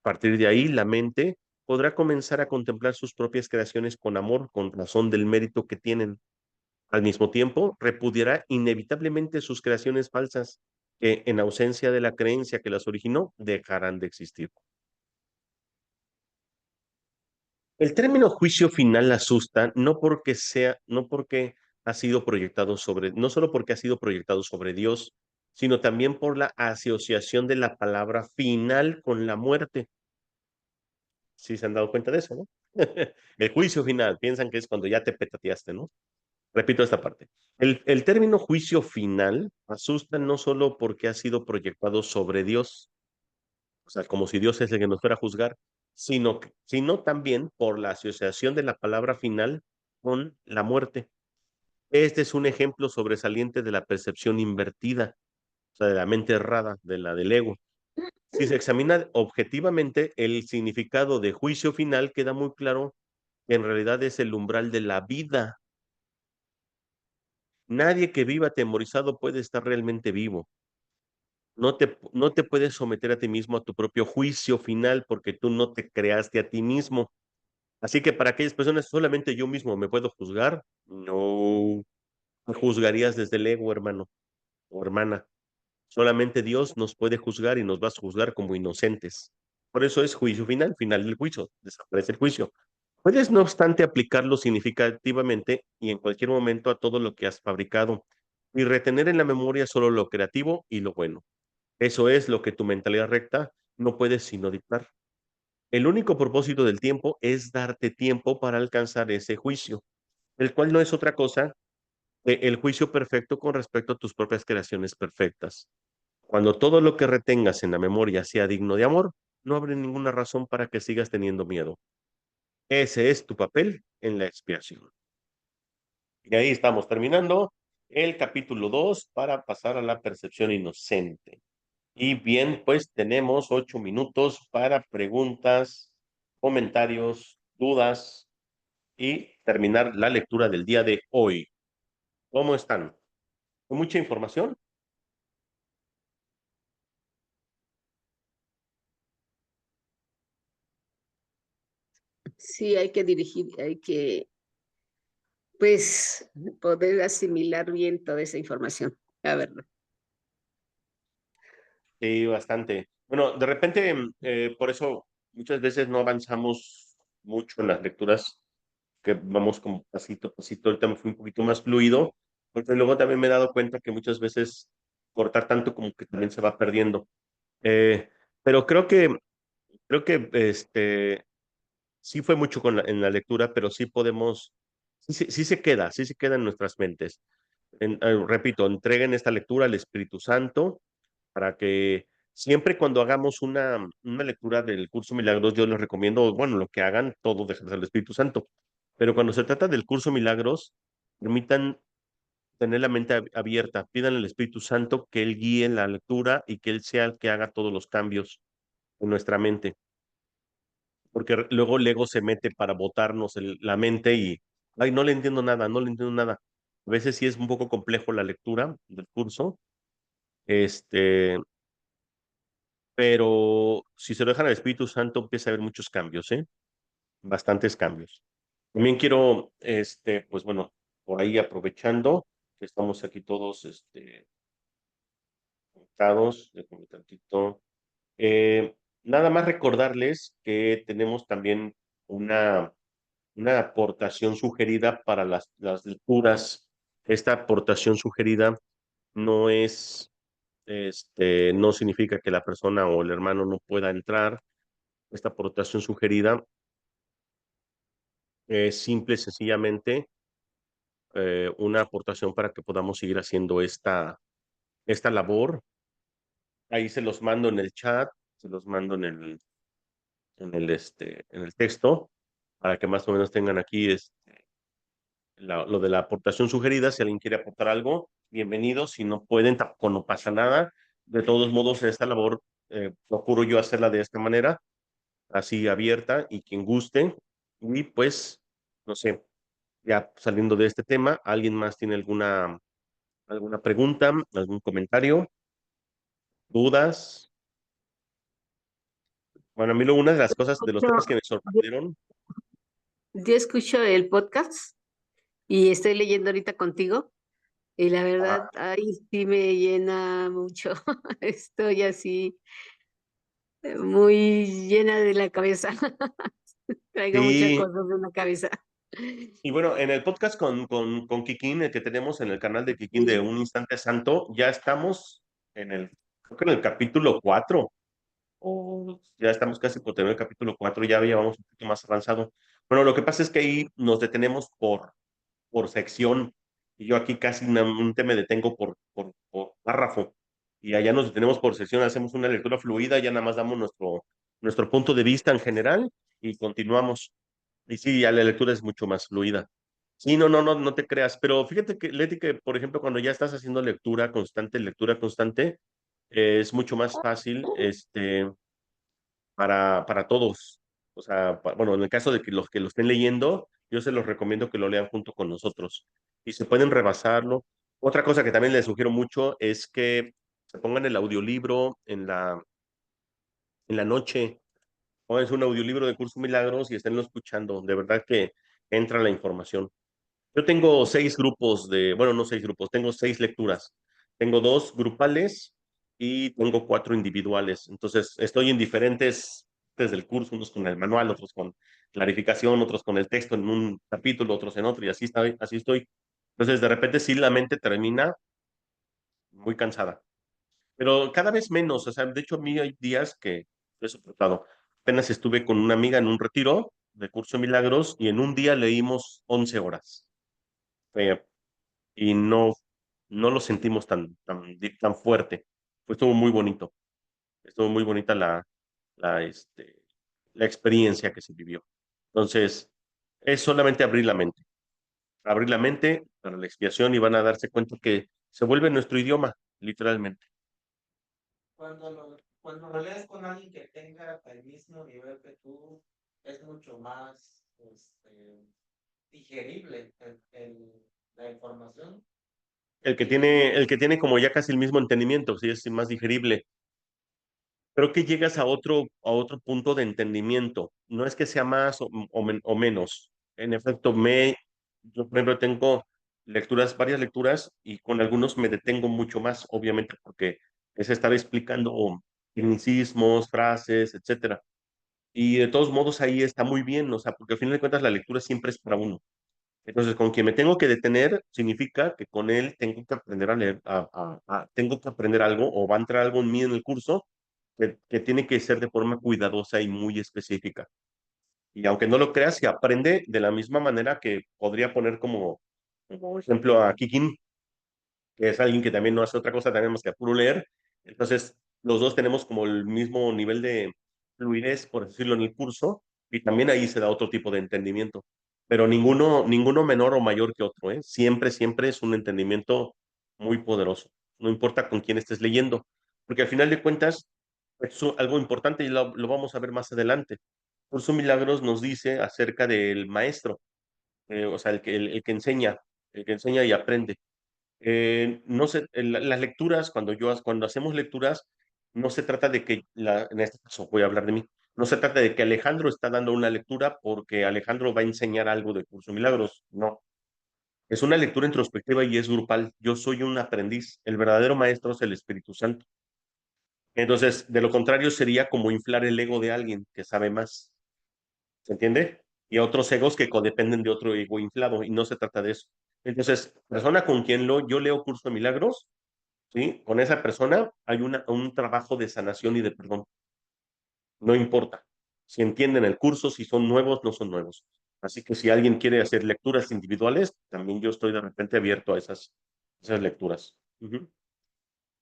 A partir de ahí, la mente podrá comenzar a contemplar sus propias creaciones con amor, con razón del mérito que tienen. Al mismo tiempo, repudiará inevitablemente sus creaciones falsas, que en ausencia de la creencia que las originó, dejarán de existir. El término juicio final asusta no porque ha sido proyectado no solo porque ha sido proyectado sobre Dios, sino también por la asociación de la palabra final con la muerte. ¿Sí se han dado cuenta de eso, no? El juicio final, piensan que es cuando ya te petateaste, ¿no? Repito esta parte. El término juicio final asusta no solo porque ha sido proyectado sobre Dios, o sea, como si Dios es el que nos fuera a juzgar, sino también por la asociación de la palabra final con la muerte. Este es un ejemplo sobresaliente de la percepción invertida, o sea, de la mente errada, de la del ego. Si se examina objetivamente, el significado de juicio final queda muy claro que en realidad es el umbral de la vida. Nadie que viva atemorizado puede estar realmente vivo. No te puedes someter a ti mismo a tu propio juicio final porque tú no te creaste a ti mismo. Así que para aquellas personas, solamente yo mismo me puedo juzgar. No, me juzgarías desde el ego, hermano o hermana. Solamente Dios nos puede juzgar y nos va a juzgar como inocentes. Por eso es juicio final, final del juicio, desaparece el juicio. Puedes, no obstante, aplicarlo significativamente y en cualquier momento a todo lo que has fabricado y retener en la memoria solo lo creativo y lo bueno. Eso es lo que tu mentalidad recta no puede sino dictar. El único propósito del tiempo es darte tiempo para alcanzar ese juicio, el cual no es otra cosa que el juicio perfecto con respecto a tus propias creaciones perfectas. Cuando todo lo que retengas en la memoria sea digno de amor, no habrá ninguna razón para que sigas teniendo miedo. Ese es tu papel en la expiación. Y ahí estamos terminando el capítulo 2 para pasar a la percepción inocente. Y bien, pues tenemos 8 minutos para preguntas, comentarios, dudas y terminar la lectura del día de hoy. ¿Cómo están? ¿Con mucha información? Sí, hay que dirigir, hay que, pues, poder asimilar bien toda esa información, la verdad. Sí, bastante. Bueno, de repente, por eso muchas veces no avanzamos mucho en las lecturas, que vamos como pasito a pasito. El tema fue un poquito más fluido, porque luego también me he dado cuenta que muchas veces cortar tanto como que también se va perdiendo. Pero creo que sí fue mucho en la lectura, pero sí podemos, sí se queda en nuestras mentes. Repito, entreguen esta lectura al Espíritu Santo para que siempre cuando hagamos una lectura del curso Milagros, yo les recomiendo, bueno, lo que hagan, todo déjense al Espíritu Santo. Pero cuando se trata del curso Milagros, permitan tener la mente abierta, pidan al Espíritu Santo que Él guíe la lectura y que Él sea el que haga todos los cambios en nuestra mente, porque luego el ego se mete para botarnos la mente y, ay, no le entiendo nada, no le entiendo nada. A veces sí es un poco complejo la lectura del curso, este, pero si se lo dejan al Espíritu Santo empieza a haber muchos cambios, ¿eh? Bastantes cambios. También quiero, pues bueno, por ahí aprovechando que estamos aquí todos, conectados, déjame un tantito. Nada más recordarles que tenemos también una, una aportación sugerida para las lecturas. Esta aportación sugerida no es, no significa que la persona o el hermano no pueda entrar. Esta aportación sugerida Es simple, sencillamente, una aportación para que podamos seguir haciendo esta labor. Ahí se los mando en el chat, se los mando en el texto, para que más o menos tengan aquí lo de la aportación sugerida. Si alguien quiere aportar algo, bienvenido. Si no pueden, tampoco no pasa nada. De todos modos, esta labor procuro yo hacerla de esta manera, así abierta, y quien guste. Y pues, no sé, ya saliendo de este tema, ¿alguien más tiene alguna pregunta, algún comentario, dudas? Bueno, a mí una de las cosas, de los Yo, temas que me yo sorprendieron, yo escucho el podcast y estoy leyendo ahorita contigo y la verdad, ahí sí me llena mucho. Estoy así muy llena de la cabeza. Traigo muchas sí. cosas en la cabeza. Y bueno, en el podcast con Kikín, el que tenemos en el canal de Kikín de Sí. Un Instante Santo, ya estamos creo que en el capítulo 4, o ya estamos casi por tener el capítulo 4, ya vamos un poquito más avanzado. Bueno, lo que pasa es que ahí nos detenemos por sección, y yo aquí casi un me detengo por párrafo, y allá nos detenemos por sección, hacemos una lectura fluida, ya nada más damos nuestro punto de vista en general y continuamos. Y sí, ya la lectura es mucho más fluida. Sí, no te creas, pero fíjate que, Leti, que por ejemplo, cuando ya estás haciendo lectura constante, es mucho más fácil, para todos. O sea, bueno, en el caso de que los que lo estén leyendo, yo se los recomiendo que lo lean junto con nosotros. Y se pueden rebasarlo. Otra cosa que también les sugiero mucho es que se pongan el audiolibro en la noche. Pónganse un audiolibro de Curso Milagros y esténlo escuchando. De verdad que entra la información. Yo tengo 6 grupos bueno, no 6 grupos, tengo 6 lecturas. Tengo 2 grupales y tengo 4 individuales. Entonces, estoy en diferentes desde el curso, unos con el manual, otros con clarificación, otros con el texto en un capítulo, otros en otro, y así estoy, así estoy. Entonces, de repente sí la mente termina muy cansada, pero cada vez menos. O sea, de hecho, a mí hay días que he soportado. Apenas estuve con una amiga en un retiro de Curso de Milagros y en un día leímos 11 horas. Eh, y no lo sentimos tan fuerte. Pues estuvo muy bonito. Estuvo muy bonita la experiencia que se vivió. Entonces, es solamente abrir la mente para la expiación, y van a darse cuenta que se vuelve nuestro idioma, literalmente. Cuando lo lees con alguien que tenga el mismo nivel que tú, es mucho más digerible la información. El que tiene como ya casi el mismo entendimiento, sí, es más digerible. Creo que llegas a otro punto de entendimiento. No es que sea más o menos. En efecto, yo por ejemplo tengo varias lecturas, y con algunos me detengo mucho más, obviamente, porque es estar explicando tecnicismos, frases, etcétera. Y de todos modos ahí está muy bien, o sea, porque al final de cuentas la lectura siempre es para uno. Entonces, con quien me tengo que detener significa que con él tengo que aprender a leer, tengo que aprender algo, o va a entrar algo en mí en el curso que tiene que ser de forma cuidadosa y muy específica. Y aunque no lo creas, se aprende de la misma manera que podría poner como ejemplo a Kikín, que es alguien que también no hace otra cosa, también más que a puro leer. Entonces, los dos tenemos como el mismo nivel de fluidez, por decirlo, en el curso, y también ahí se da otro tipo de entendimiento. Pero ninguno menor o mayor que otro, ¿eh? Siempre, siempre es un entendimiento muy poderoso. No importa con quién estés leyendo, porque al final de cuentas es algo importante, y lo vamos a ver más adelante. Curso Milagros nos dice acerca del maestro, o sea, el que enseña y aprende. No sé, las lecturas, cuando hacemos lecturas, no se trata de que, en este caso voy a hablar de mí, no se trata de que Alejandro está dando una lectura porque Alejandro va a enseñar algo de Curso de Milagros. No, es una lectura introspectiva y es grupal. Yo soy un aprendiz, el verdadero maestro es el Espíritu Santo. Entonces, de lo contrario, sería como inflar el ego de alguien que sabe más. ¿Se entiende? Y otros egos que codependen de otro ego inflado, y no se trata de eso. Entonces, persona con quien yo leo Curso de Milagros, ¿sí? Con esa persona hay un trabajo de sanación y de perdón. No importa si entienden el curso, si son nuevos, no son nuevos. Así que si alguien quiere hacer lecturas individuales, también yo estoy de repente abierto a esas lecturas. Ujú.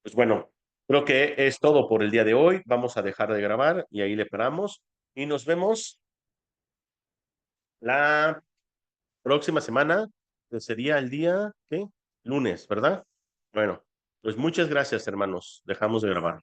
Pues bueno, creo que es todo por el día de hoy. Vamos a dejar de grabar y ahí le paramos. Y nos vemos la próxima semana, que sería el día, ¿qué? Lunes, ¿verdad? Bueno, pues muchas gracias, hermanos. Dejamos de grabar.